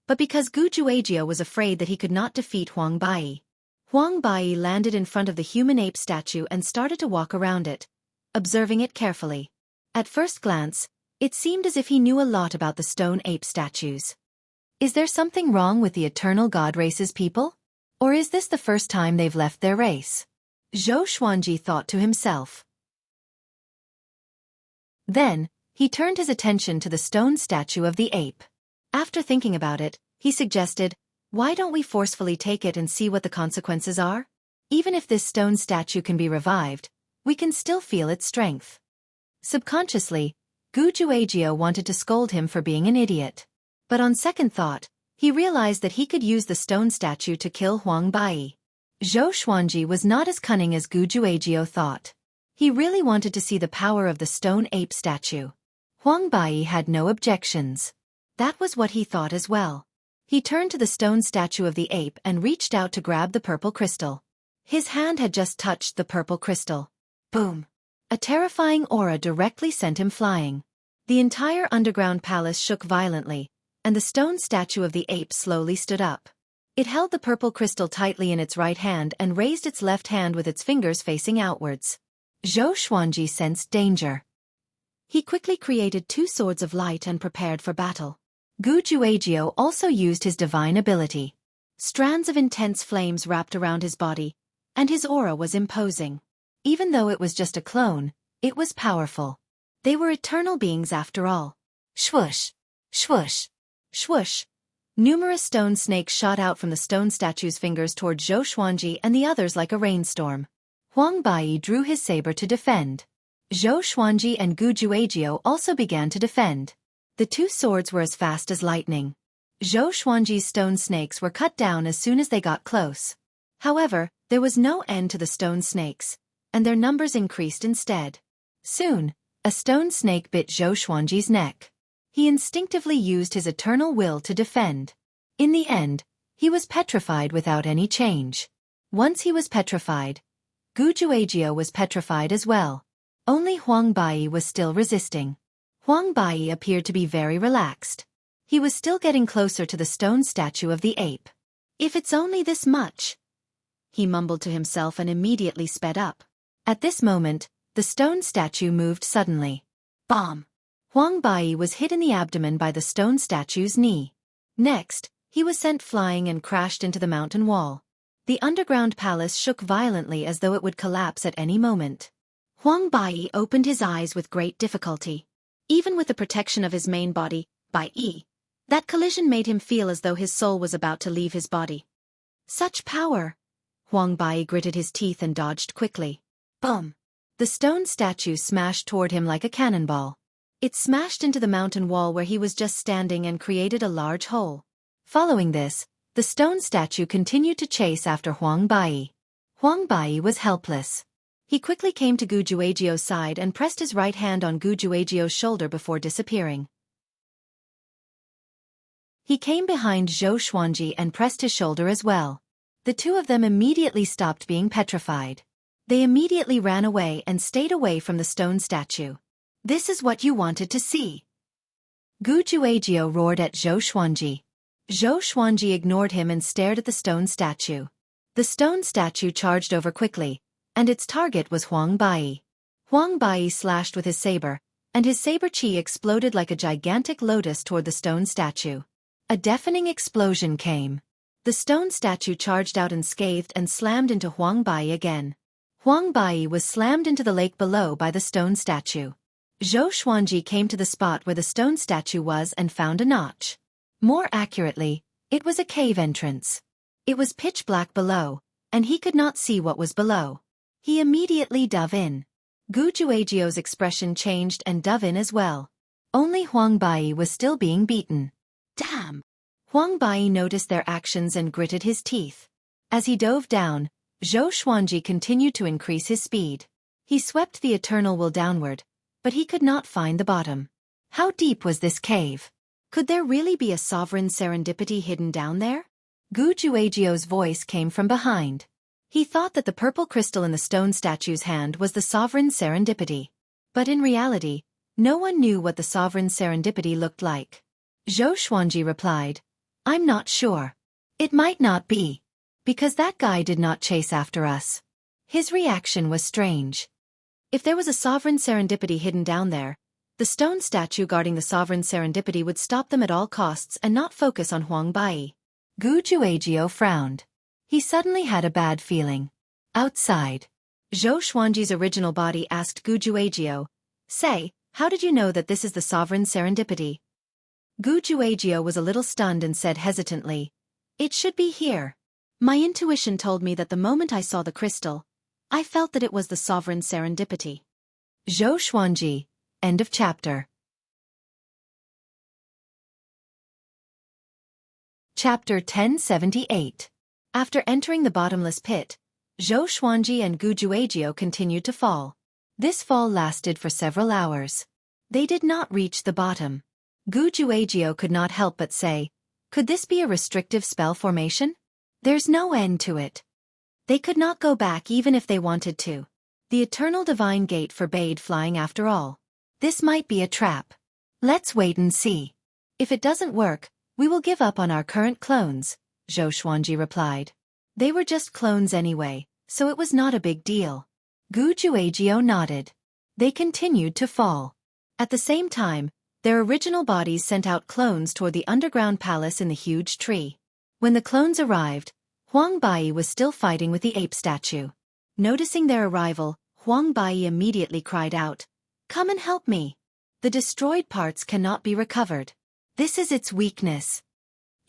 but because Gu Juejiao was afraid that he could not defeat Huang Bai. Huang Bai landed in front of the human ape statue and started to walk around it, observing it carefully. At first glance, it seemed as if he knew a lot about the stone ape statues. Is there something wrong with the eternal god race's people? Or is this the first time they've left their race? Zhou Xuanji thought to himself. Then, he turned his attention to the stone statue of the ape. After thinking about it, he suggested, "Why don't we forcefully take it and see what the consequences are? Even if this stone statue can be revived, we can still feel its strength." Subconsciously, Gu Juejiao wanted to scold him for being an idiot. But on second thought, he realized that he could use the stone statue to kill Huang Bai. Zhou Xuanji was not as cunning as Gu Juejiao thought. He really wanted to see the power of the stone ape statue. Huang Bai had no objections. That was what he thought as well. He turned to the stone statue of the ape and reached out to grab the purple crystal. His hand had just touched the purple crystal. Boom! A terrifying aura directly sent him flying. The entire underground palace shook violently, and the stone statue of the ape slowly stood up. It held the purple crystal tightly in its right hand and raised its left hand with its fingers facing outwards. Zhou Xuanji sensed danger. He quickly created 2 swords of light and prepared for battle. Gu Juejiao also used his divine ability. Strands of intense flames wrapped around his body, and his aura was imposing. Even though it was just a clone, it was powerful. They were eternal beings after all. Swoosh! Swoosh! Swoosh! Numerous stone snakes shot out from the stone statue's fingers toward Zhou Xuanji and the others like a rainstorm. Huang Bai drew his saber to defend. Zhou Xuanji and Gu Juejiao also began to defend. The 2 swords were as fast as lightning. Zhou Xuanji's stone snakes were cut down as soon as they got close. However, there was no end to the stone snakes, and their numbers increased instead. Soon, a stone snake bit Zhou Xuanji's neck. He instinctively used his eternal will to defend. In the end, he was petrified without any change. Once he was petrified, Gu Juejiao was petrified as well. Only Huang Bai was still resisting. Huang Bai appeared to be very relaxed. He was still getting closer to the stone statue of the ape. "If it's only this much," he mumbled to himself and immediately sped up. At this moment, the stone statue moved suddenly. Bomb! Huang Bai was hit in the abdomen by the stone statue's knee. Next, he was sent flying and crashed into the mountain wall. The underground palace shook violently as though it would collapse at any moment. Huang Bai opened his eyes with great difficulty. Even with the protection of his main body, Bai, that collision made him feel as though his soul was about to leave his body. Such power! Huang Bai gritted his teeth and dodged quickly. Boom! The stone statue smashed toward him like a cannonball. It smashed into the mountain wall where he was just standing and created a large hole. Following this, the stone statue continued to chase after Huang Bai. Huang Bai was helpless. He quickly came to Gu Juejiao's side and pressed his right hand on Gu Juejiao's shoulder before disappearing. He came behind Zhou Xuanji and pressed his shoulder as well. The 2 of them immediately stopped being petrified. They immediately ran away and stayed away from the stone statue. "This is what you wanted to see." Gu Juejiao roared at Zhou Xuanji. Zhou Xuanji ignored him and stared at the stone statue. The stone statue charged over quickly, and its target was Huang Bai. Huang Bai slashed with his saber, and his saber chi exploded like a gigantic lotus toward the stone statue. A deafening explosion came. The stone statue charged out unscathed and slammed into Huang Bai again. Huang Bai was slammed into the lake below by the stone statue. Zhou Xuanji came to the spot where the stone statue was and found a notch. More accurately, it was a cave entrance. It was pitch black below, and he could not see what was below. He immediately dove in. Gu Juejiu's expression changed and dove in as well. Only Huang Bai was still being beaten. Damn! Huang Bai noticed their actions and gritted his teeth. As he dove down, Zhou Xuanji continued to increase his speed. He swept the eternal will downward, but he could not find the bottom. How deep was this cave? Could there really be a sovereign serendipity hidden down there? Gu Juejiu's voice came from behind. He thought that the purple crystal in the stone statue's hand was the sovereign serendipity. But in reality, no one knew what the sovereign serendipity looked like. Zhou Xuanji replied, "I'm not sure. It might not be. Because that guy did not chase after us." His reaction was strange. If there was a sovereign serendipity hidden down there, the stone statue guarding the sovereign serendipity would stop them at all costs and not focus on Huang Bai. Gu Juejiu frowned. He suddenly had a bad feeling. Outside, Zhou Xuanji's original body asked Gu Juejiu, "Say, how did you know that this is the sovereign serendipity?" Gu Juejiu was a little stunned and said hesitantly, "It should be here. My intuition told me that the moment I saw the crystal, I felt that it was the sovereign serendipity." Zhou Xuanji, end of chapter. Chapter 1078. After entering the bottomless pit, Zhou Xuanji and Gu Juejiu continued to fall. This fall lasted for several hours. They did not reach the bottom. Gu Juejiu could not help but say, "Could this be a restrictive spell formation? There's no end to it." They could not go back even if they wanted to. The eternal divine gate forbade flying after all. This might be a trap. Let's wait and see. If it doesn't work, we will give up on our current clones, Zhou Xuanji replied. They were just clones anyway, so it was not a big deal. Gu Juejiu nodded. They continued to fall. At the same time, their original bodies sent out clones toward the underground palace in the huge tree. When the clones arrived, Huang Bai was still fighting with the ape statue. Noticing their arrival, Huang Bai immediately cried out, "Come and help me. The destroyed parts cannot be recovered. This is its weakness."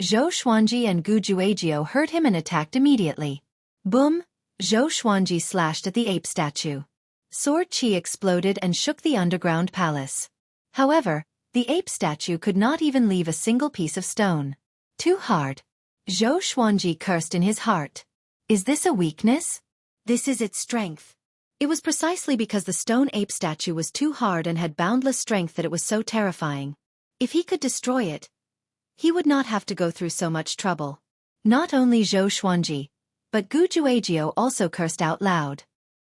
Zhou Xuanji and Gu Juejiu heard him and attacked immediately. Boom! Zhou Xuanji slashed at the ape statue. Sword chi exploded and shook the underground palace. However, the ape statue could not even leave a single piece of stone. Too hard. Zhou Xuanji cursed in his heart. Is this a weakness? This is its strength. It was precisely because the stone ape statue was too hard and had boundless strength that it was so terrifying. If he could destroy it, he would not have to go through so much trouble. Not only Zhou Xuanji, but Gu Juejiu also cursed out loud.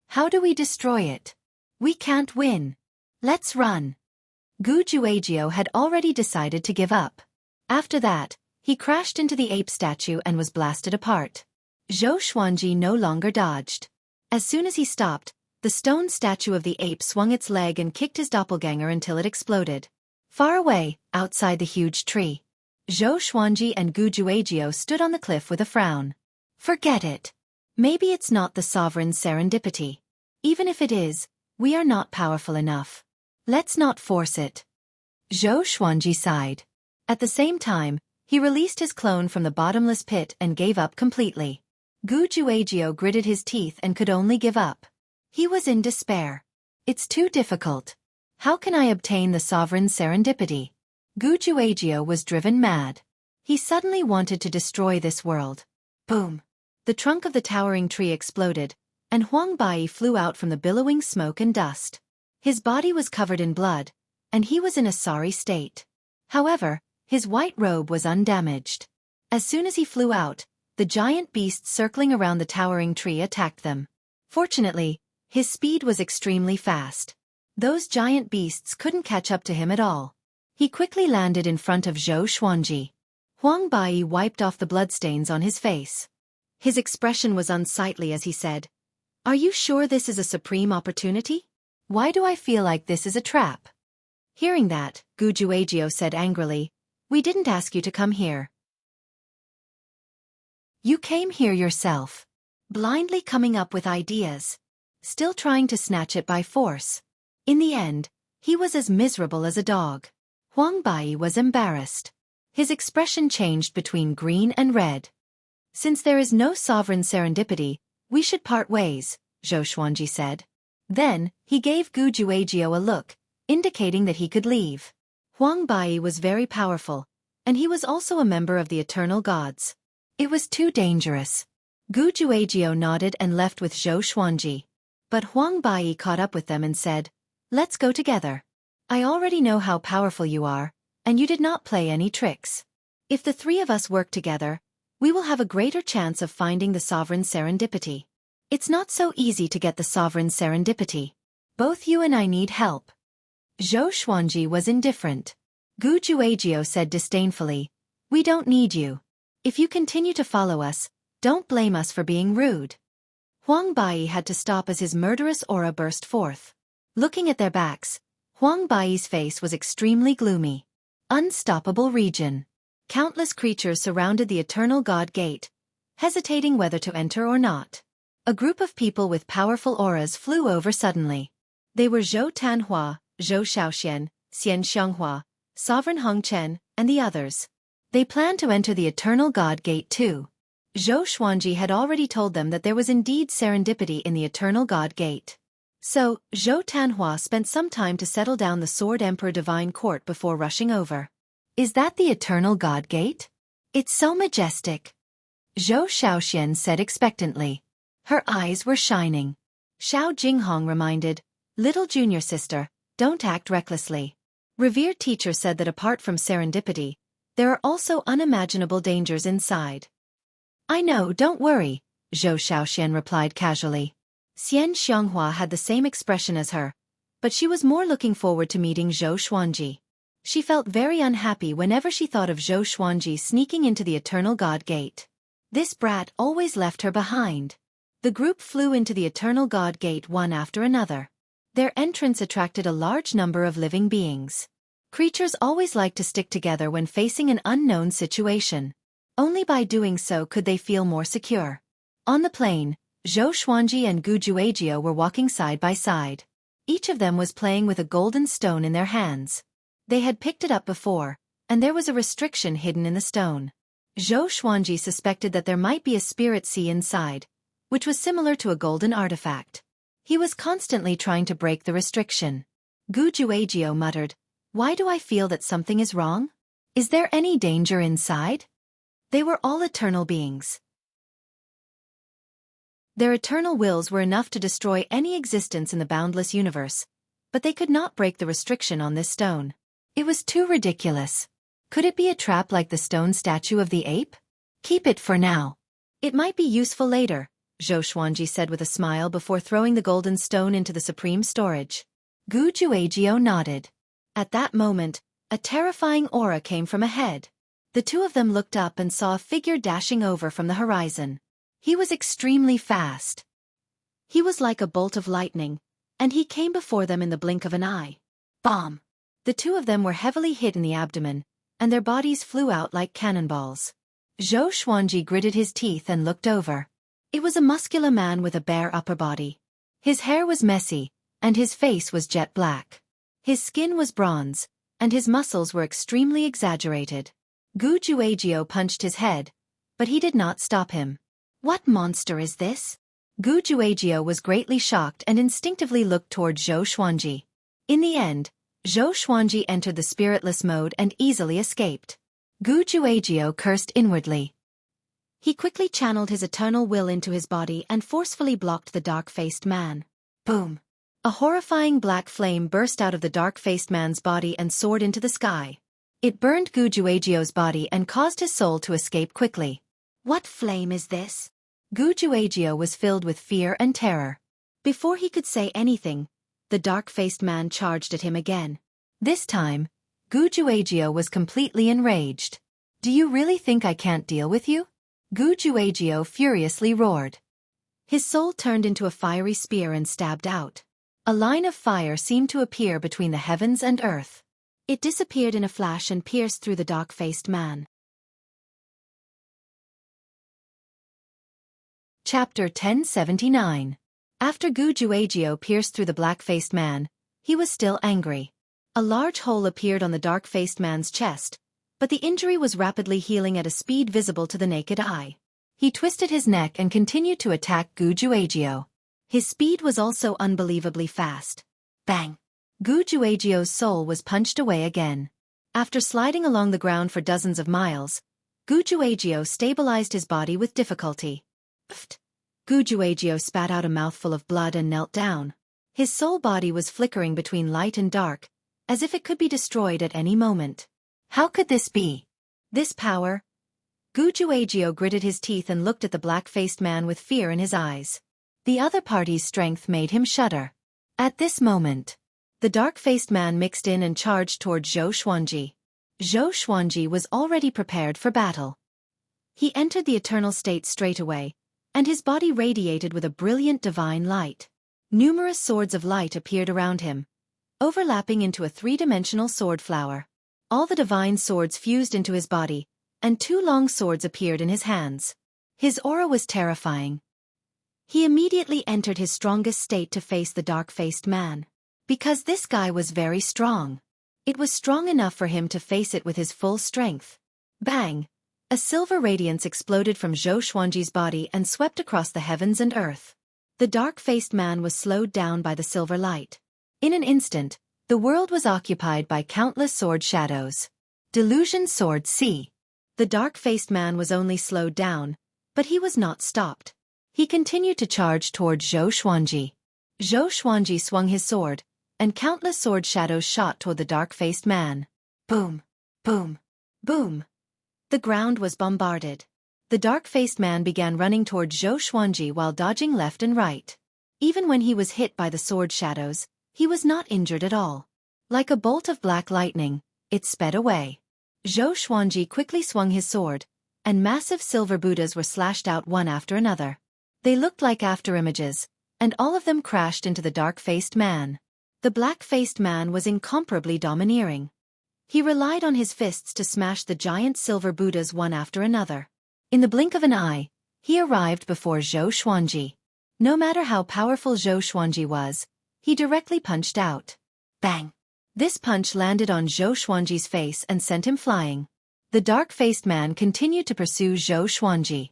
How do we destroy it? We can't win. Let's run. Gu Juejiu had already decided to give up. After that, he crashed into the ape statue and was blasted apart. Zhou Xuanji no longer dodged. As soon as he stopped, the stone statue of the ape swung its leg and kicked his doppelganger until it exploded. Far away, outside the huge tree, Zhou Xuanji and Gu Juejiu stood on the cliff with a frown. Forget it. Maybe it's not the sovereign serendipity. Even if it is, we are not powerful enough. Let's not force it. Zhou Xuanji sighed. At the same time, he released his clone from the bottomless pit and gave up completely. Gu Juejiu gritted his teeth and could only give up. He was in despair. It's too difficult. How can I obtain the sovereign serendipity? Gu Juejiu was driven mad. He suddenly wanted to destroy this world. Boom! The trunk of the towering tree exploded, and Huang Bai flew out from the billowing smoke and dust. His body was covered in blood, and he was in a sorry state. However, his white robe was undamaged. As soon as he flew out, the giant beasts circling around the towering tree attacked them. Fortunately, his speed was extremely fast. Those giant beasts couldn't catch up to him at all. He quickly landed in front of Zhou Xuanji. Huang Bai wiped off the bloodstains on his face. His expression was unsightly as he said, Are you sure this is a supreme opportunity? Why do I feel like this is a trap? Hearing that, Xueqi said angrily, we didn't ask you to come here. You came here yourself. Blindly coming up with ideas. Still trying to snatch it by force. In the end, he was as miserable as a dog. Huang Bai was embarrassed. His expression changed between green and red. Since there is no sovereign serendipity, we should part ways, Xueqi said. Then, he gave Xueqi a look, indicating that he could leave. Huang Bai was very powerful, and he was also a member of the eternal gods. It was too dangerous. Xueqi nodded and left with Xueqi. But Huang Bai caught up with them and said, let's go together. I already know how powerful you are, and you did not play any tricks. If the three of us work together, we will have a greater chance of finding the sovereign serendipity. It's not so easy to get the sovereign serendipity. Both you and I need help. Xueqi was indifferent. Xueqi said disdainfully, we don't need you. If you continue to follow us, don't blame us for being rude. Huang Bai had to stop as his murderous aura burst forth. Looking at their backs, Huang Bai's face was extremely gloomy. Unstoppable region. Countless creatures surrounded the Eternal God Gate, hesitating whether to enter or not. A group of people with powerful auras flew over suddenly. They were Zhou Tanhua, Zhou Shaoxian, Xian Xianghua, Sovereign Hong Chen, and the others. They planned to enter the Eternal God Gate too. Xueqi had already told them that there was indeed serendipity in the Eternal God Gate. So, Zhou Tanhua spent some time to settle down the Sword Emperor Divine Court before rushing over. Is that the Eternal God Gate? It's so majestic. Zhou Shaoxian said expectantly. Her eyes were shining. Xiao Jinghong reminded, little junior sister, don't act recklessly. Revered teacher said that apart from serendipity, there are also unimaginable dangers inside. I know, don't worry, Zhou Shaoxian replied casually. Xian Xianghua had the same expression as her, but she was more looking forward to meeting Xueqi. She felt very unhappy whenever she thought of Xueqi sneaking into the Eternal God Gate. This brat always left her behind. The group flew into the Eternal God Gate one after another. Their entrance attracted a large number of living beings. Creatures always like to stick together when facing an unknown situation. Only by doing so could they feel more secure. On the plain, Xueqi and Xueqi were walking side by side. Each of them was playing with a golden stone in their hands. They had picked it up before, and there was a restriction hidden in the stone. Xueqi suspected that there might be a spirit sea inside, which was similar to a golden artifact. He was constantly trying to break the restriction. Xueqi muttered, why do I feel that something is wrong? Is there any danger inside? They were all eternal beings. Their eternal wills were enough to destroy any existence in the boundless universe, but they could not break the restriction on this stone. It was too ridiculous. Could it be a trap like the stone statue of the ape? Keep it for now. It might be useful later, Xueqi said with a smile before throwing the golden stone into the supreme storage. Xueqi nodded. At that moment, a terrifying aura came from ahead. The two of them looked up and saw a figure dashing over from the horizon. He was extremely fast. He was like a bolt of lightning, and he came before them in the blink of an eye. Bomb! The two of them were heavily hit in the abdomen, and their bodies flew out like cannonballs. Xueqi gritted his teeth and looked over. It was a muscular man with a bare upper body. His hair was messy, and his face was jet black. His skin was bronze, and his muscles were extremely exaggerated. Xueqi punched his head, but he did not stop him. What monster is this? Xueqi was greatly shocked and instinctively looked toward Xueqi. In the end, Xueqi entered the spiritless mode and easily escaped. Xueqi cursed inwardly. He quickly channeled his eternal will into his body and forcefully blocked the dark-faced man. Boom! A horrifying black flame burst out of the dark-faced man's body and soared into the sky. It burned Xueqi's body and caused his soul to escape quickly. What flame is this? Xueqi was filled with fear and terror. Before he could say anything, the dark-faced man charged at him again. This time, Xueqi was completely enraged. Do you really think I can't deal with you? Xueqi furiously roared. His soul turned into a fiery spear and stabbed out. A line of fire seemed to appear between the heavens and earth. It disappeared in a flash and pierced through the dark-faced man. Chapter 1079. After Gu Juejiu pierced through the black-faced man, he was still angry. A large hole appeared on the dark-faced man's chest, but the injury was rapidly healing at a speed visible to the naked eye. He twisted his neck and continued to attack Gu Juejiu. His speed was also unbelievably fast. Bang! Gu Juejiu's soul was punched away again. After sliding along the ground for dozens of miles, Gu Juejiu stabilized his body with difficulty. Pfft! Gu Juejiu spat out a mouthful of blood and knelt down. His soul body was flickering between light and dark, as if it could be destroyed at any moment. How could this be? This power? Gu Juejiu gritted his teeth and looked at the black-faced man with fear in his eyes. The other party's strength made him shudder. At this moment, the dark-faced man mixed in and charged toward Zhou Xuanji. Zhou Xuanji was already prepared for battle. He entered the eternal state straight away, and his body radiated with a brilliant divine light. Numerous swords of light appeared around him, overlapping into a three-dimensional sword flower. All the divine swords fused into his body, and two long swords appeared in his hands. His aura was terrifying. He immediately entered his strongest state to face the dark-faced man. Because this guy was very strong. It was strong enough for him to face it with his full strength. Bang! A silver radiance exploded from Zhou Xuanji's body and swept across the heavens and earth. The dark-faced man was slowed down by the silver light. In an instant, the world was occupied by countless sword shadows. Delusion Sword C. The dark-faced man was only slowed down, but he was not stopped. He continued to charge toward Zhou Xuanji. Zhou Xuanji swung his sword, and countless sword shadows shot toward the dark-faced man. Boom! Boom! Boom! The ground was bombarded. The dark-faced man began running toward Zhou Xuanji while dodging left and right. Even when he was hit by the sword shadows, he was not injured at all. Like a bolt of black lightning, it sped away. Zhou Xuanji quickly swung his sword, and massive silver Buddhas were slashed out one after another. They looked like afterimages, and all of them crashed into the dark-faced man. The black-faced man was incomparably domineering. He relied on his fists to smash the giant silver Buddhas one after another. In the blink of an eye, he arrived before Zhou Xuanji. No matter how powerful Zhou Xuanji was, he directly punched out. Bang! This punch landed on Zhou Xuanji's face and sent him flying. The dark-faced man continued to pursue Zhou Xuanji.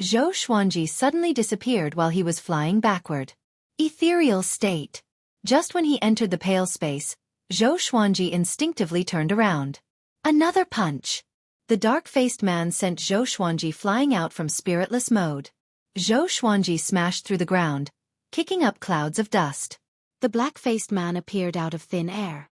Zhou Xuanji suddenly disappeared while he was flying backward. Ethereal state. Just when he entered the pale space, Zhou Xuanji instinctively turned around. Another punch. The dark-faced man sent Zhou Xuanji flying out from spiritless mode. Zhou Xuanji smashed through the ground, kicking up clouds of dust. The black-faced man appeared out of thin air.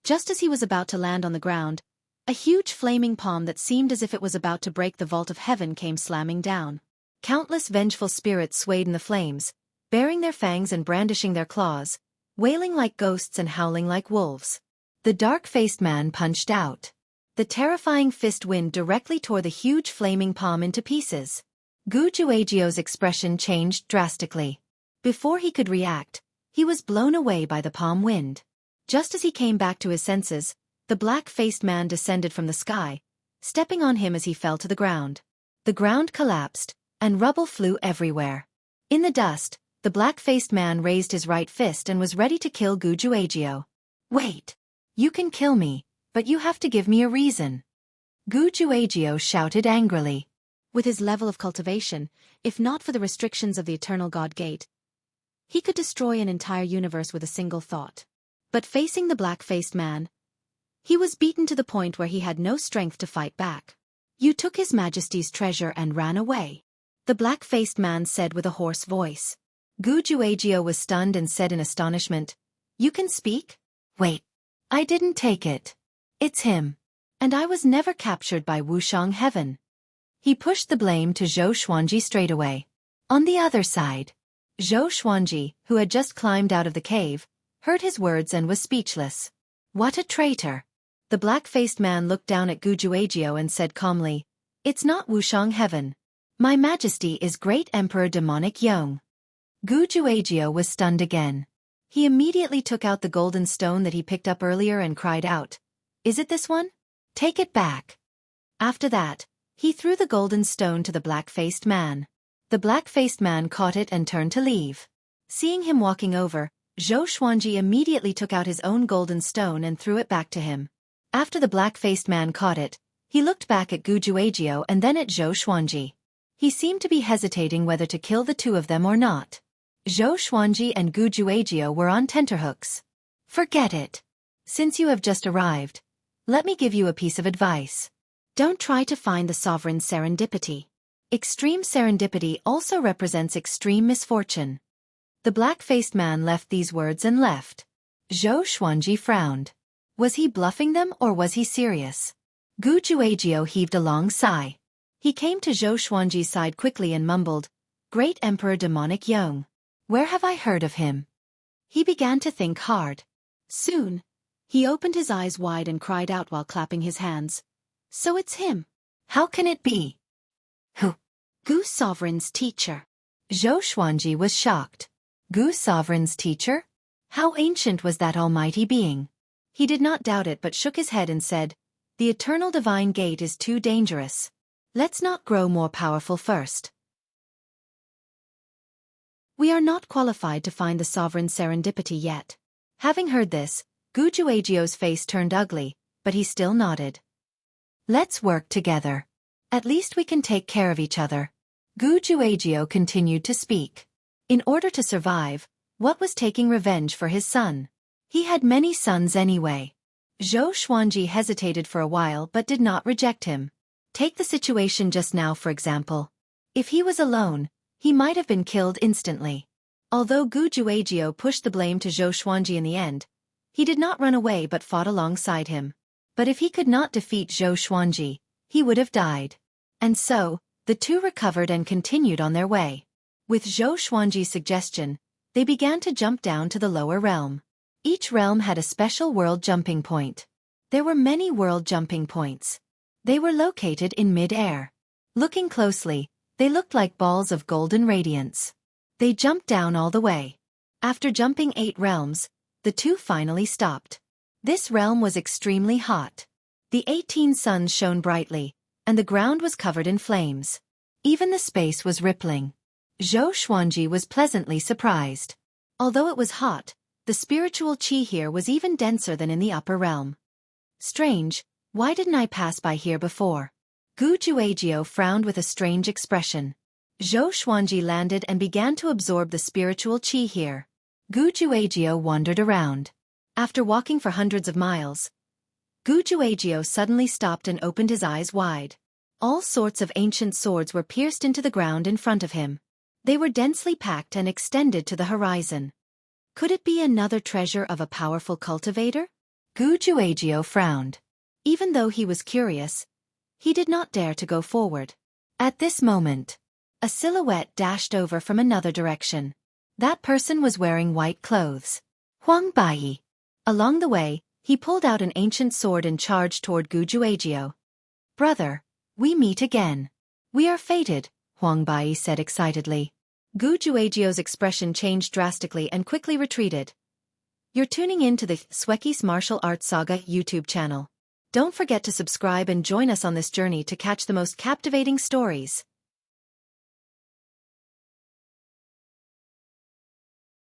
Just as he was about to land on the ground, a huge flaming palm that seemed as if it was about to break the vault of heaven came slamming down. Countless vengeful spirits swayed in the flames, baring their fangs and brandishing their claws, wailing like ghosts and howling like wolves. The dark-faced man punched out. The terrifying fist wind directly tore the huge flaming palm into pieces. Gu Juejiu's expression changed drastically. Before he could react, he was blown away by the palm wind. Just as he came back to his senses, the black-faced man descended from the sky, stepping on him as he fell to the ground. The ground collapsed, and rubble flew everywhere. In the dust, the black-faced man raised his right fist and was ready to kill Gu Juejiu. Wait! You can kill me, but you have to give me a reason. Gu Juejiu shouted angrily. With his level of cultivation, if not for the restrictions of the Eternal God Gate, he could destroy an entire universe with a single thought. But facing the black-faced man, he was beaten to the point where he had no strength to fight back. You took His Majesty's treasure and ran away, the black-faced man said with a hoarse voice. Gu Juejiu was stunned and said in astonishment, You can speak? Wait. I didn't take it. It's him. And I was never captured by Wushang Heaven. He pushed the blame to Zhou Xuanji straight away. On the other side, Zhou Xuanji, who had just climbed out of the cave, heard his words and was speechless. What a traitor! The black-faced man looked down at Gu Juejiu and said calmly, It's not Wushang Heaven. My Majesty is Great Emperor Demonic Yong. Gu Juejiao was stunned again. He immediately took out the golden stone that he picked up earlier and cried out, "Is it this one? Take it back." After that, he threw the golden stone to the black-faced man. The black-faced man caught it and turned to leave. Seeing him walking over, Xueqi immediately took out his own golden stone and threw it back to him. After the black-faced man caught it, he looked back at Gu Juejiao and then at Xueqi. He seemed to be hesitating whether to kill the two of them or not. Xueqi and Gu Juejiao were on tenterhooks. Forget it. Since you have just arrived, let me give you a piece of advice. Don't try to find the sovereign serendipity. Extreme serendipity also represents extreme misfortune. The black-faced man left these words and left. Xueqi frowned. Was he bluffing them or was he serious? Gu Juejiao heaved a long sigh. He came to Xueqi's side quickly and mumbled, "Great Emperor Demonic Yong. Where have I heard of him?" He began to think hard. Soon, he opened his eyes wide and cried out while clapping his hands, "So it's him. How can it be?" "Who?" "Gu Sovereign's teacher." Xueqi was shocked. Gu Sovereign's teacher? How ancient was that almighty being? He did not doubt it but shook his head and said, "The eternal divine gate is too dangerous. Let's not grow more powerful first. We are not qualified to find the sovereign serendipity yet." Having heard this, Gu Juejiao's face turned ugly, but he still nodded. "Let's work together. At least we can take care of each other." Gu Juejiao continued to speak. In order to survive, what was taking revenge for his son? He had many sons anyway. Xueqi hesitated for a while but did not reject him. Take the situation just now for example. If he was alone, he might have been killed instantly. Although Gu Juejiao pushed the blame to Xueqi in the end, he did not run away but fought alongside him. But if he could not defeat Xueqi, he would have died. And so, the two recovered and continued on their way. With Xueqi's suggestion, they began to jump down to the lower realm. Each realm had a special world jumping point. There were many world jumping points. They were located in mid-air. Looking closely, they looked like balls of golden radiance. They jumped down all the way. After jumping 8 realms, the two finally stopped. This realm was extremely hot. The 18 suns shone brightly, and the ground was covered in flames. Even the space was rippling. Xueqi was pleasantly surprised. Although it was hot, the spiritual qi here was even denser than in the upper realm. Strange, why didn't I pass by here before? Gu Juejiao frowned with a strange expression. Xueqi landed and began to absorb the spiritual qi here. Gu Juejiao wandered around. After walking for hundreds of miles, Gu Juejiao suddenly stopped and opened his eyes wide. All sorts of ancient swords were pierced into the ground in front of him. They were densely packed and extended to the horizon. Could it be another treasure of a powerful cultivator? Gu Juejiao frowned. Even though he was curious, he did not dare to go forward. At this moment, a silhouette dashed over from another direction. That person was wearing white clothes. Huang Bai. Along the way, he pulled out an ancient sword and charged toward Gu Juejiao. "Brother, we meet again." "We are fated," Huang Bai said excitedly. Gu Juejiao's expression changed drastically and quickly retreated. You're tuning in to the Xueqi's Martial Arts Saga YouTube channel. Don't forget to subscribe and join us on this journey to catch the most captivating stories.